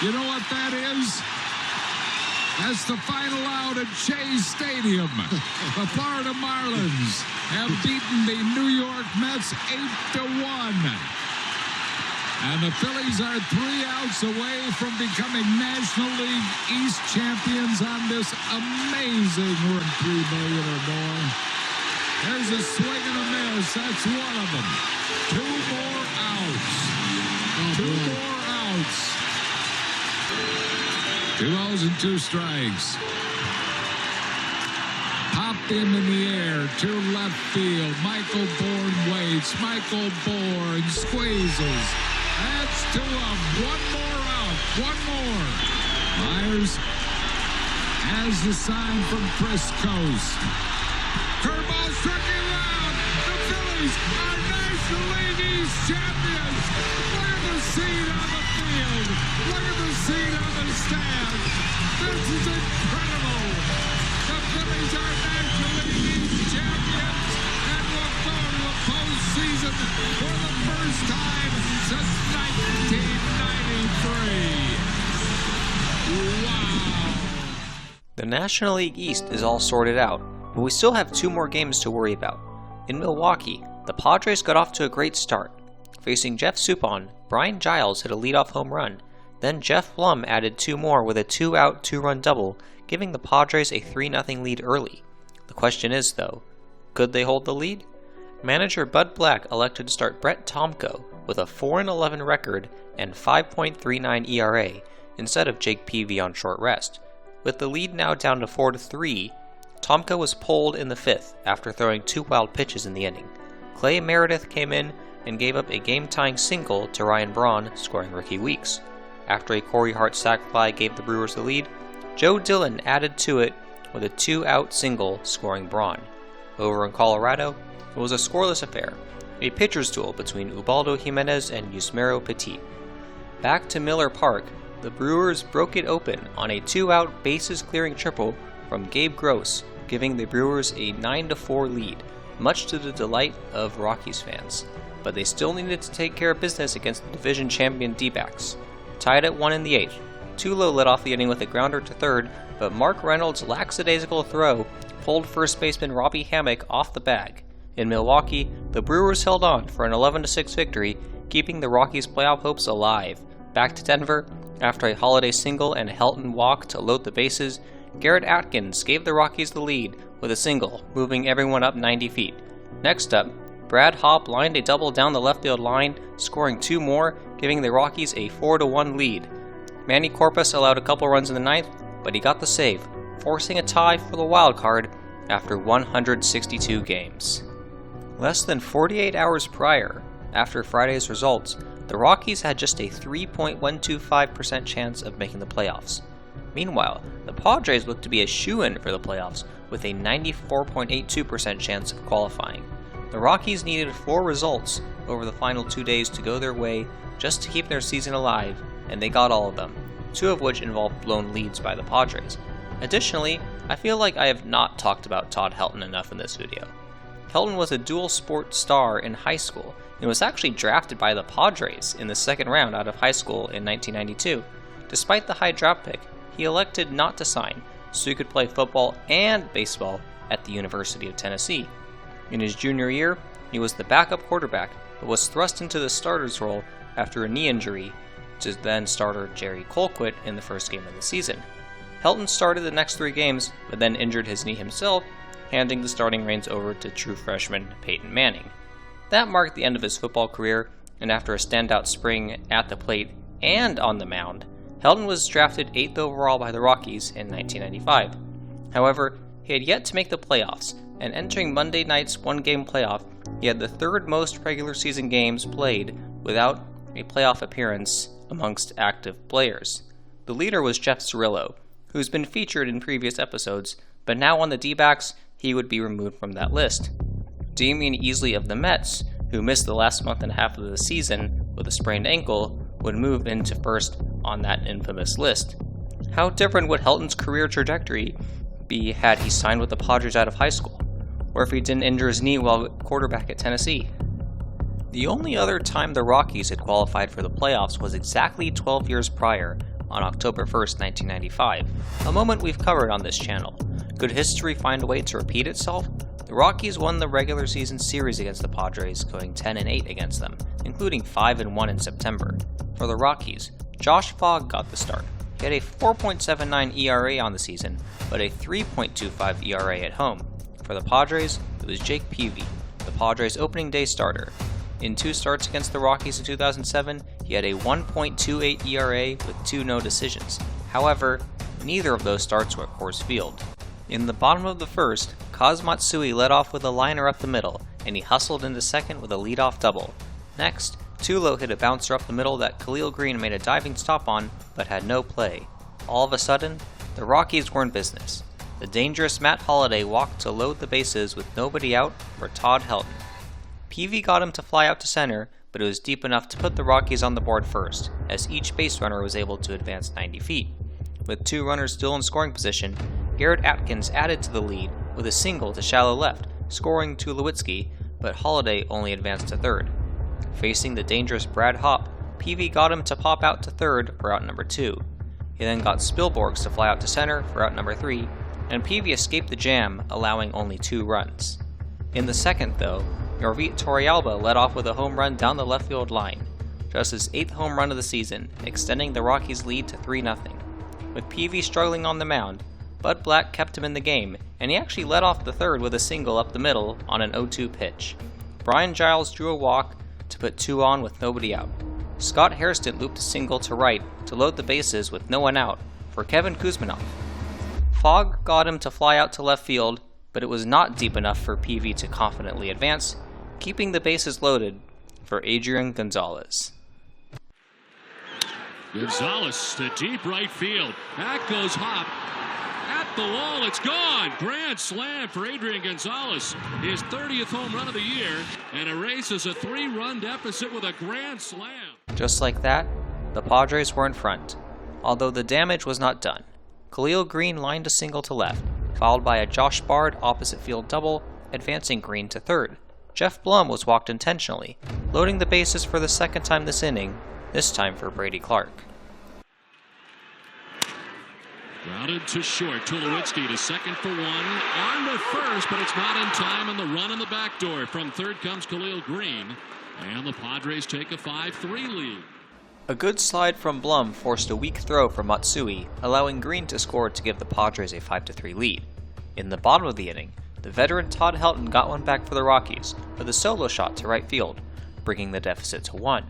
You know what that is? That's the final out at Shea Stadium. The Florida Marlins have beaten the New York Mets 8-1. And the Phillies are 3 outs away from becoming National League East champions on this amazing run. 3 million or more. There's a swing and a miss. That's one of them. 2 more outs. 2 more outs. 2 balls and 2 strikes. Popped him in the air to left field. Michael Bourne waits. Michael Bourne squeezes. That's 2 of 1 more out. 1 more. Myers has the sign from Frisco's. Curveball striking out. The Phillies are National League East champions. Look at the scene on the field. Look at the scene on the stand. This is incredible. The Phillies are National League East champions and will go to the postseason for the first time since 1993. Wow. The National League East is all sorted out, but we still have 2 more games to worry about. In Milwaukee, the Padres got off to a great start. Facing Jeff Suppan, Brian Giles hit a leadoff home run. Then Jeff Blum added 2 more with a 2-out, 2-run double, giving the Padres a 3-0 lead early. The question is, though, could they hold the lead? Manager Bud Black elected to start Brett Tomko with a 4-11 record and 5.39 ERA instead of Jake Peavy on short rest. With the lead now down to 4-3, Tomko was pulled in the 5th after throwing 2 wild pitches in the inning. Clay Meredith came in and gave up a game-tying single to Ryan Braun, scoring Ricky Weeks. After a Corey Hart sac fly gave the Brewers the lead, Joe Dillon added to it with a 2-out single, scoring Braun. Over in Colorado, it was a scoreless affair, a pitcher's duel between Ubaldo Jimenez and Yusmeiro Petit. Back to Miller Park, the Brewers broke it open on a 2-out bases-clearing triple from Gabe Gross, giving the Brewers a 9-4 lead, much to the delight of Rockies fans. But they still needed to take care of business against the division champion D-backs. Tied at 1 in the 8th, Tulo led off the inning with a grounder to third, but Mark Reynolds' lackadaisical throw pulled first baseman Robbie Hammock off the bag. In Milwaukee, the Brewers held on for an 11-6 victory, keeping the Rockies' playoff hopes alive. Back to Denver, after a Holiday single and a Helton walk to load the bases, Garrett Atkins gave the Rockies the lead with a single, moving everyone up 90 feet. Next up, Brad Hopp lined a double down the left field line, scoring 2 more, giving the Rockies a 4-1 lead. Manny Corpus allowed a couple runs in the 9th, but he got the save, forcing a tie for the wild card after 162 games. Less than 48 hours prior, after Friday's results, the Rockies had just a 3.125% chance of making the playoffs. Meanwhile, the Padres looked to be a shoo-in for the playoffs with a 94.82% chance of qualifying. The Rockies needed 4 results over the final 2 days to go their way just to keep their season alive, and they got all of them, 2 of which involved blown leads by the Padres. Additionally, I feel like I have not talked about Todd Helton enough in this video. Helton was a dual sport star in high school and was actually drafted by the Padres in the 2nd round out of high school in 1992. Despite the high draft pick, he elected not to sign so he could play football and baseball at the University of Tennessee. In his junior year, he was the backup quarterback but was thrust into the starter's role after a knee injury to then starter Jerry Colquitt in the first game of the season. Helton started the next 3 games but then injured his knee himself, handing the starting reins over to true freshman Peyton Manning. That marked the end of his football career, and after a standout spring at the plate and on the mound, Helton was drafted 8th overall by the Rockies in 1995. However, he had yet to make the playoffs, and entering Monday night's 1-game playoff, he had the 3rd most regular season games played without a playoff appearance amongst active players. The leader was Jeff Cirillo, who's been featured in previous episodes, but now on the D-backs, he would be removed from that list. Damian Easley of the Mets, who missed the last month and a half of the season with a sprained ankle, would move into first on that infamous list. How different would Helton's career trajectory be had he signed with the Padres out of high school? Or if he didn't injure his knee while quarterback at Tennessee? The only other time the Rockies had qualified for the playoffs was exactly 12 years prior, on October 1st, 1995, a moment we've covered on this channel. Could history find a way to repeat itself? The Rockies won the regular season series against the Padres, going 10-8 against them, including 5-1 in September. For the Rockies, Josh Fogg got the start. He had a 4.79 ERA on the season, but a 3.25 ERA at home. For the Padres, it was Jake Peavy, the Padres' opening day starter. In 2 starts against the Rockies in 2007, he had a 1.28 ERA with 2 no decisions. However, neither of those starts were at Coors Field. In the bottom of the first, Kaz Matsui led off with a liner up the middle, and he hustled into second with a leadoff double. Next, Tulo hit a bouncer up the middle that Khalil Greene made a diving stop on, but had no play. All of a sudden, the Rockies were in business. The dangerous Matt Holliday walked to load the bases with nobody out for Todd Helton. Peavy got him to fly out to center, but it was deep enough to put the Rockies on the board first, as each base runner was able to advance 90 feet. With 2 runners still in scoring position, Garrett Atkins added to the lead with a single to shallow left, scoring Tulowitzki, but Holliday only advanced to third. Facing the dangerous Brad Hopp, Peavy got him to pop out to third for out number 2. He then got Spilborghs to fly out to center for out number 3, and Peavy escaped the jam, allowing only 2 runs. In the second, though, Yorvit Torrealba led off with a home run down the left field line, just his 8th home run of the season, extending the Rockies' lead to 3-0. With Peavy struggling on the mound, Bud Black kept him in the game, and he actually led off the third with a single up the middle on an 0-2 pitch. Brian Giles drew a walk to put 2 on with nobody out. Scott Hairston looped a single to right to load the bases with no one out for Kevin Kuzminoff. Fogg got him to fly out to left field, but it was not deep enough for Peavy to confidently advance, keeping the bases loaded for Adrian Gonzalez. Gonzalez to deep right field. Back goes Hopp. At the wall, it's gone. Grand slam for Adrian Gonzalez. His 30th home run of the year, and erases a 3-run deficit with a grand slam. Just like that, the Padres were in front, although the damage was not done. Khalil Greene lined a single to left, followed by a Josh Bard opposite field double, advancing Greene to third. Jeff Blum was walked intentionally, loading the bases for the second time this inning, this time for Brady Clark. Grounded to short. Tulowitzki to second for 1. On to first, but it's not in time, and the run in the back door. From third comes Khalil Greene, and the Padres take a 5-3 lead. A good slide from Blum forced a weak throw from Matsui, allowing Greene to score to give the Padres a 5-3 lead. In the bottom of the inning, the veteran Todd Helton got one back for the Rockies with a solo shot to right field, bringing the deficit to 1.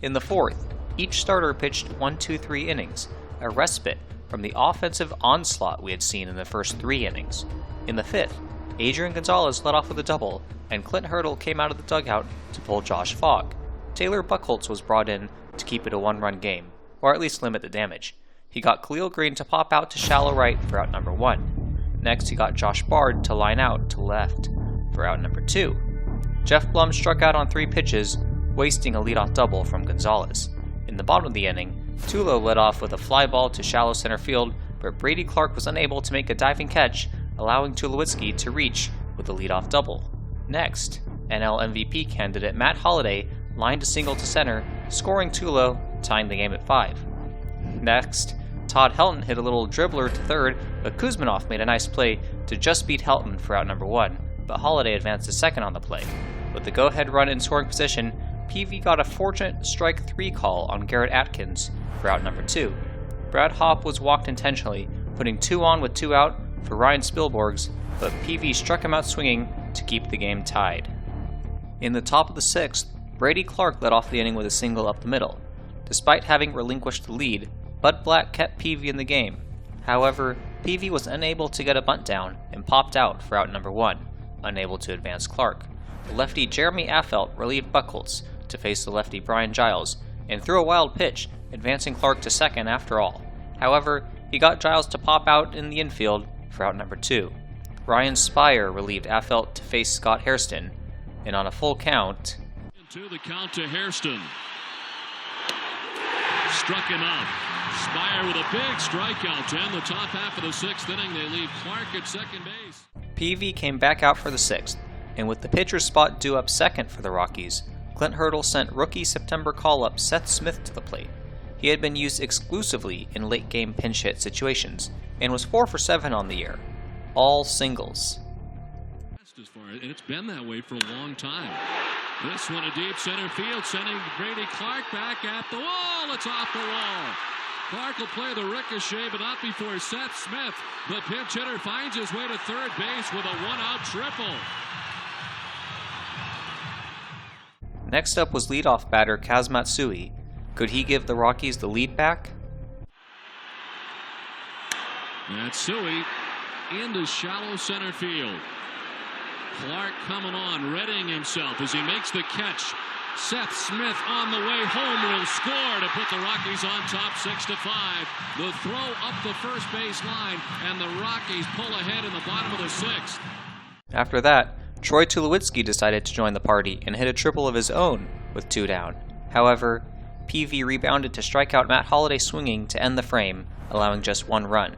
In the fourth, each starter pitched 1-2-3 innings, a respite from the offensive onslaught we had seen in the first 3 innings. In the fifth, Adrian Gonzalez led off with a double, and Clint Hurdle came out of the dugout to pull Josh Fogg. Taylor Buchholz was brought in to keep it a 1-run game, or at least limit the damage. He got Khalil Greene to pop out to shallow right for out number 1. Next, he got Josh Bard to line out to left for out number 2. Jeff Blum struck out on 3 pitches, wasting a leadoff double from Gonzalez. In the bottom of the inning, Tulo led off with a fly ball to shallow center field, but Brady Clark was unable to make a diving catch, allowing Tulowitzki to reach with a leadoff double. Next, NL MVP candidate Matt Holliday lined a single to center, scoring Tulo, tying the game at 5. Next, Todd Helton hit a little dribbler to third, but Kuzminoff made a nice play to just beat Helton for out number 1, but Holliday advanced to second on the play. With the go-ahead run in scoring position, Peavy got a fortunate strike 3 call on Garrett Atkins for out number 2. Brad Hopp was walked intentionally, putting 2 on with 2 out for Ryan Spilborghs, but Peavy struck him out swinging to keep the game tied. In the top of the 6th, Brady Clark led off the inning with a single up the middle. Despite having relinquished the lead, Bud Black kept Peavy in the game. However, Peavy was unable to get a bunt down and popped out for out number 1, unable to advance Clark. The lefty Jeremy Affeldt relieved Buchholz to face the lefty Brian Giles and threw a wild pitch, advancing Clark to second after all. However, he got Giles to pop out in the infield for out number 2. Ryan Spire relieved Affeldt to face Scott Hairston, and on a full count, to the count to Hairston. Struck him out. Spire with a big strikeout to end the top half of the 6th inning. They leave Clark at second base. Peavy came back out for the 6th, and with the pitcher's spot due up second for the Rockies, Clint Hurdle sent rookie September call-up Seth Smith to the plate. He had been used exclusively in late-game pinch hit situations, and was 4 for 7 on the year. All singles. And it's been that way for a long time. This one a deep center field, sending Brady Clark back at the wall. It's off the wall. Clark will play the ricochet, but not before Seth Smith. The pinch hitter finds his way to third base with a one-out triple. Next up was leadoff batter Kaz Matsui. Could he give the Rockies the lead back? Matsui into shallow center field. Clark coming on, readying himself as he makes the catch. Seth Smith on the way home will score to put the Rockies on top 6-5. The throw up the first base line, and the Rockies pull ahead in the bottom of the 6th. After that, Troy Tulowitzki decided to join the party and hit a triple of his own with 2 down. However, PV rebounded to strike out Matt Holliday swinging to end the frame, allowing just 1 run.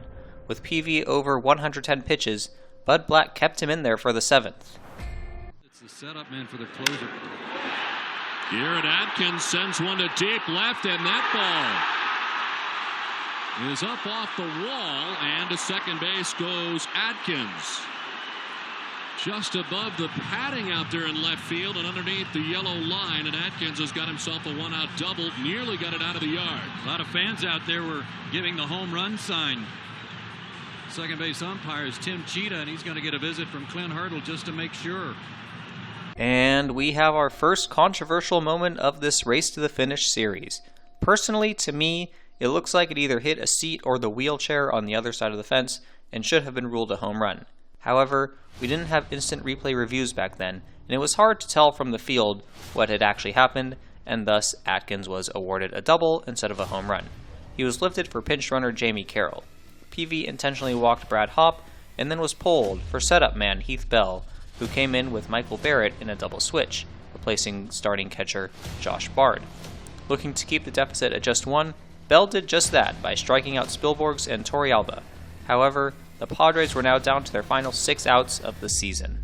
With PV over 110 pitches, Bud Black kept him in there for the 7th. It's the setup man for the closer. Garrett Atkins sends one to deep left, and that ball is up off the wall, and to second base goes Atkins. Just above the padding out there in left field and underneath the yellow line, and Atkins has got himself a one-out double, nearly got it out of the yard. A lot of fans out there were giving the home run sign. Second base umpire is Tim Cheetah, and he's going to get a visit from Clint Hurdle just to make sure. And we have our first controversial moment of this race to the finish series. Personally, to me, it looks like it either hit a seat or the wheelchair on the other side of the fence and should have been ruled a home run. However, we didn't have instant replay reviews back then, and it was hard to tell from the field what had actually happened, and thus Atkins was awarded a double instead of a home run. He was lifted for pinch runner Jamie Carroll. PV intentionally walked Brad Hopp, and then was pulled for setup man Heath Bell, who came in with Michael Barrett in a double switch, replacing starting catcher Josh Bard. Looking to keep the deficit at just 1, Bell did just that by striking out Spielborgs and Torrealba. However, the Padres were now down to their final 6 outs of the season.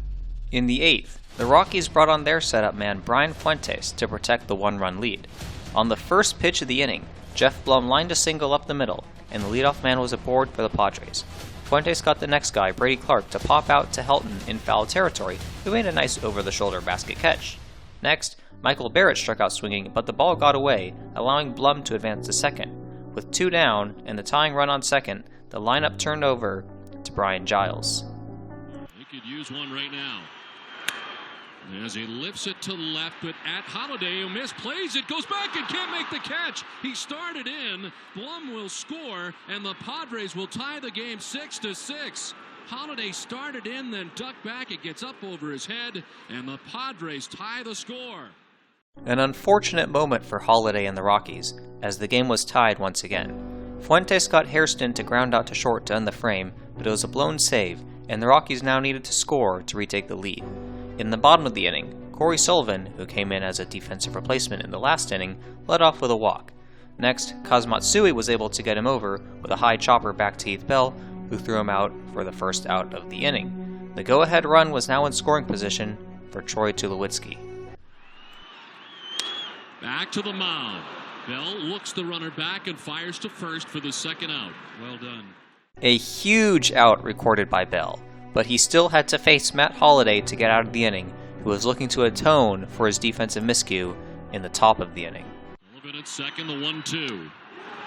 In the 8th, the Rockies brought on their setup man Brian Fuentes to protect the 1-run lead. On the first pitch of the inning, Jeff Blum lined a single up the middle, and the leadoff man was aboard for the Padres. Fuentes got the next guy, Brady Clark, to pop out to Helton in foul territory, who made a nice over-the-shoulder basket catch. Next, Michael Barrett struck out swinging, but the ball got away, allowing Blum to advance to second. With 2 down and the tying run on second, the lineup turned over to Brian Giles. He could use one right now. As he lifts it to left, but at Holiday, who misplays it, goes back and can't make the catch. He started in. Blum will score, and the Padres will tie the game 6-6. Holiday started in, then ducked back. It gets up over his head, and the Padres tie the score. An unfortunate moment for Holiday and the Rockies, as the game was tied once again. Fuentes got Hairston to ground out to short to end the frame, but it was a blown save, and the Rockies now needed to score to retake the lead. In the bottom of the inning, Corey Sullivan, who came in as a defensive replacement in the last inning, led off with a walk. Next, Kaz Matsui was able to get him over with a high chopper back to Heath Bell, who threw him out for the first out of the inning. The go-ahead run was now in scoring position for Troy Tulowitzki. Back to the mound. Bell looks the runner back and fires to first for the second out. Well done. A huge out recorded by Bell, but he still had to face Matt Holliday to get out of the inning, who was looking to atone for his defensive miscue in the top of the inning. Sullivan at second, the 1-2.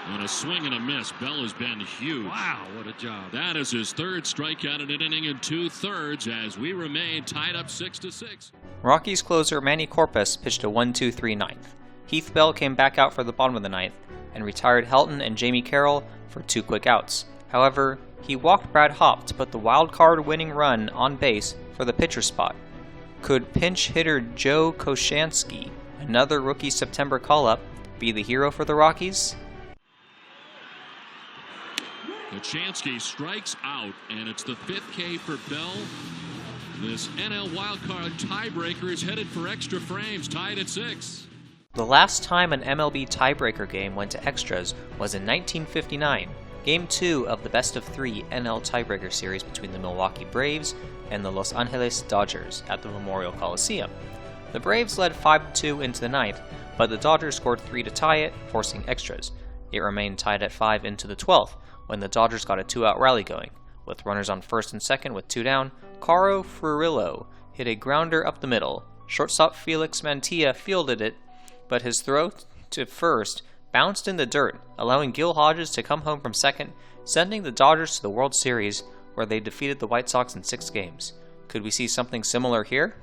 On a swing and a miss, Bell has been huge. Wow, what a job. That is his 3rd strikeout in an inning and 2/3 as we remain tied up 6-6. Rockies closer Manny Corpus pitched a 1-2-3 ninth. Heath Bell came back out for the bottom of the ninth and retired Helton and Jamie Carroll for 2 quick outs. However, he walked Brad Hopp to put the wild card winning run on base for the pitcher spot. Could pinch hitter Joe Koshansky, another rookie September call-up, be the hero for the Rockies? Koshansky strikes out, and it's the 5th K for Bell. This NL wildcard tiebreaker is headed for extra frames, tied at 6. The last time an MLB tiebreaker game went to extras was in 1959, Game 2 of the best-of-3 NL tiebreaker series between the Milwaukee Braves and the Los Angeles Dodgers at the Memorial Coliseum. The Braves led 5-2 into the ninth, but the Dodgers scored 3 to tie it, forcing extras. It remained tied at 5 into the 12th, when the Dodgers got a 2-out rally going. With runners on first and second with 2 down, Caro Furillo hit a grounder up the middle. Shortstop Felix Mantilla fielded it, but his throw to first bounced in the dirt, allowing Gil Hodges to come home from second, sending the Dodgers to the World Series, where they defeated the White Sox in 6 games. Could we see something similar here?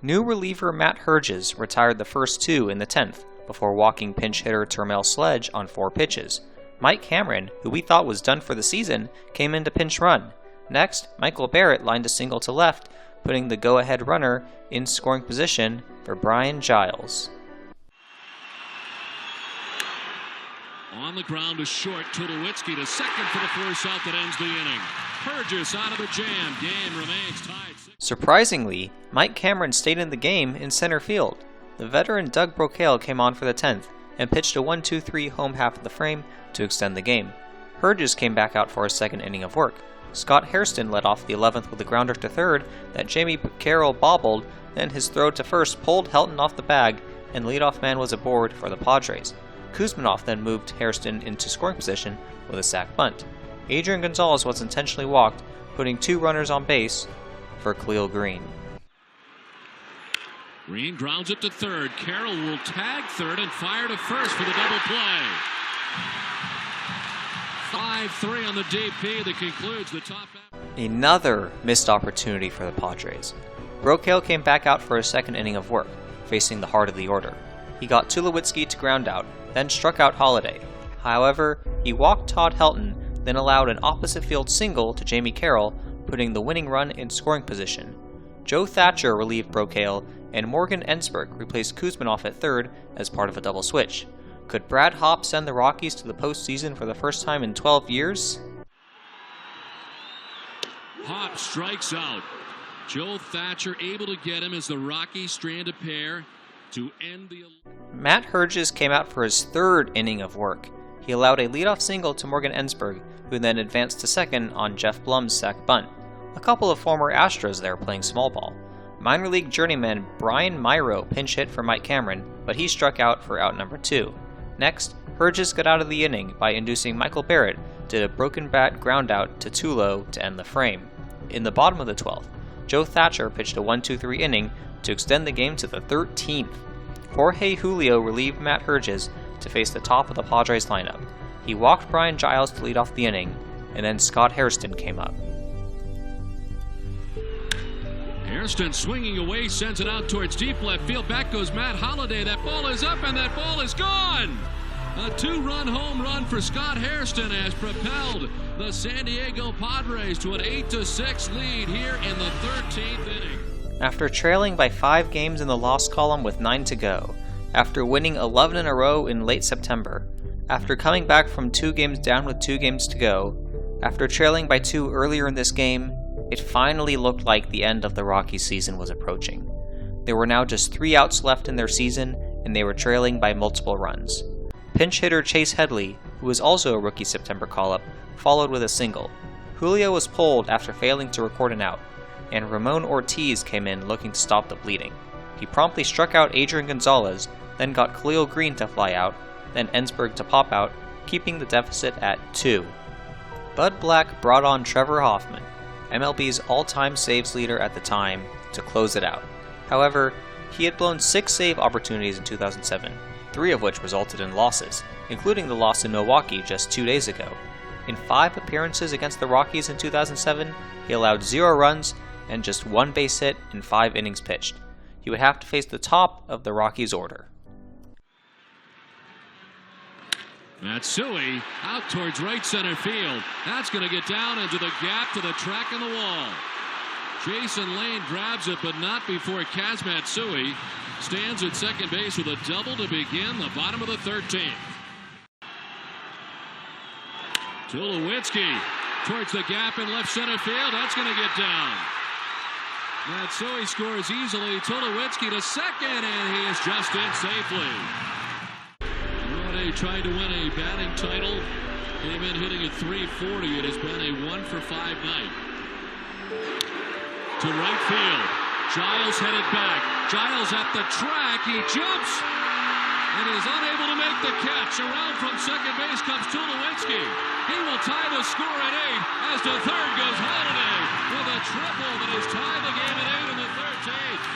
New reliever Matt Herges retired the first 2 in the 10th, before walking pinch hitter Termel Sledge on 4 pitches. Mike Cameron, who we thought was done for the season, came in to pinch run. Next, Michael Barrett lined a single to left, putting the go-ahead runner in scoring position for Brian Giles. On the ground to short, Tulowitzki to second for the force out that ends the inning. Herges out of the jam. Game remains tied. Surprisingly, Mike Cameron stayed in the game in center field. The veteran Doug Brocail came on for the 10th and pitched a 1-2-3 home half of the frame to extend the game. Herges came back out for a second inning of work. Scott Hairston led off the 11th with a grounder to third that Jamie Carroll bobbled, then his throw to first pulled Helton off the bag, and leadoff man was aboard for the Padres. Kuzminoff then moved Hairston into scoring position with a sac bunt. Adrian Gonzalez was intentionally walked, putting 2 runners on base for Khalil Green. Green grounds it to third. Carroll will tag third and fire to first for the double play. 5-3 on the DP that concludes the top half. Another missed opportunity for the Padres. Brocail came back out for a second inning of work, facing the heart of the order. He got Tulowitzki to ground out, then struck out Holiday. However, he walked Todd Helton, then allowed an opposite field single to Jamie Carroll, putting the winning run in scoring position. Joe Thatcher relieved Brocail, and Morgan Ensberg replaced Kuzminoff at third as part of a double switch. Could Brad Hopp send the Rockies to the postseason for the first time in 12 years? Hopp strikes out. Joe Thatcher able to get him as the Rockies strand a pair to end the... Matt Herges came out for his 3rd inning of work. He allowed a leadoff single to Morgan Ensberg, who then advanced to second on Jeff Blum's sac bunt. A couple of former Astros there playing small ball. Minor league journeyman Brian Myro pinch hit for Mike Cameron, but he struck out for out number 2. Next, Herges got out of the inning by inducing Michael Barrett did a broken bat ground out to Tulo to end the frame. In the bottom of the 12th, Joe Thatcher pitched a 1-2-3 inning to extend the game to the 13th. Jorge Julio relieved Matt Herges to face the top of the Padres lineup. He walked Brian Giles to lead off the inning, and then Scott Hairston came up. Hairston swinging away, sends it out towards deep left field. Back goes Matt Holliday. That ball is up and that ball is gone. A 2-run home run for Scott Hairston has propelled the San Diego Padres to an 8-6 lead here in the 13th inning. After trailing by 5 games in the loss column with 9 to go, after winning 11 in a row in late September, after coming back from 2 games down with 2 games to go, after trailing by 2 earlier in this game, it finally looked like the end of the Rockies season was approaching. There were now just 3 outs left in their season, and they were trailing by multiple runs. Pinch hitter Chase Headley, who was also a rookie September call-up, followed with a single. Julio was pulled after failing to record an out, and Ramon Ortiz came in looking to stop the bleeding. He promptly struck out Adrian Gonzalez, then got Khalil Green to fly out, then Ensberg to pop out, keeping the deficit at 2. Bud Black brought on Trevor Hoffman, MLB's all-time saves leader at the time, to close it out. However, he had blown 6 save opportunities in 2007, 3 of which resulted in losses, including the loss in Milwaukee just 2 days ago. In 5 appearances against the Rockies in 2007, he allowed 0 runs and just 1 base hit in 5 innings pitched. He would have to face the top of the Rockies' order. Matsui out towards right center field. That's going to get down into the gap to the track on the wall. Jason Lane grabs it, but not before Kaz Matsui stands at second base with a double to begin the bottom of the 13th. Tulowitzki towards the gap in left center field. That's going to get down. Matsui scores easily. Tulowitzki to second, and he is just in safely. Rode tried to win a batting title. Came in hitting at .340. It has been a 1-for-5 night. To right field. Giles headed back. Giles at the track. He jumps and is unable to make the catch. Around from second base comes Tulowitzki. He will tie the score at 8 as to third goes Holiday with a triple that has tied the game at 8 in the 13th.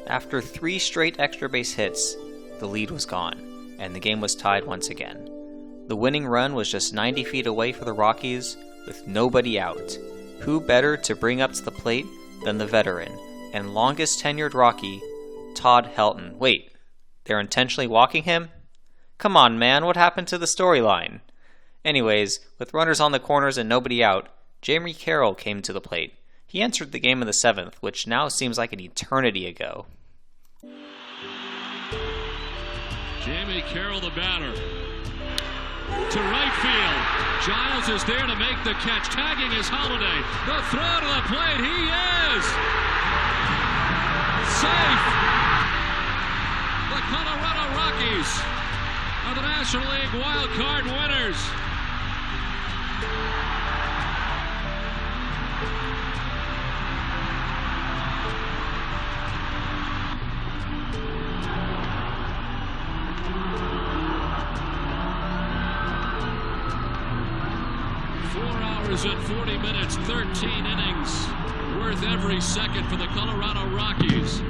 After 3 straight extra base hits, the lead was gone, and the game was tied once again. The winning run was just 90 feet away for the Rockies, with nobody out. Who better to bring up to the plate than the veteran and longest tenured Rocky, Todd Helton. Wait, they're intentionally walking him? Come on, man, what happened to the storyline? Anyways, with runners on the corners and nobody out, Jamie Carroll came to the plate. He entered the game in the 7th, which now seems like an eternity ago. Jamie Carroll, the batter. To right field. Giles is there to make the catch. Tagging is Holiday. The throw to the plate. He is safe. The Colorado Rockies are the National League wild card winners. And 40 minutes, 13 innings, worth every second for the Colorado Rockies.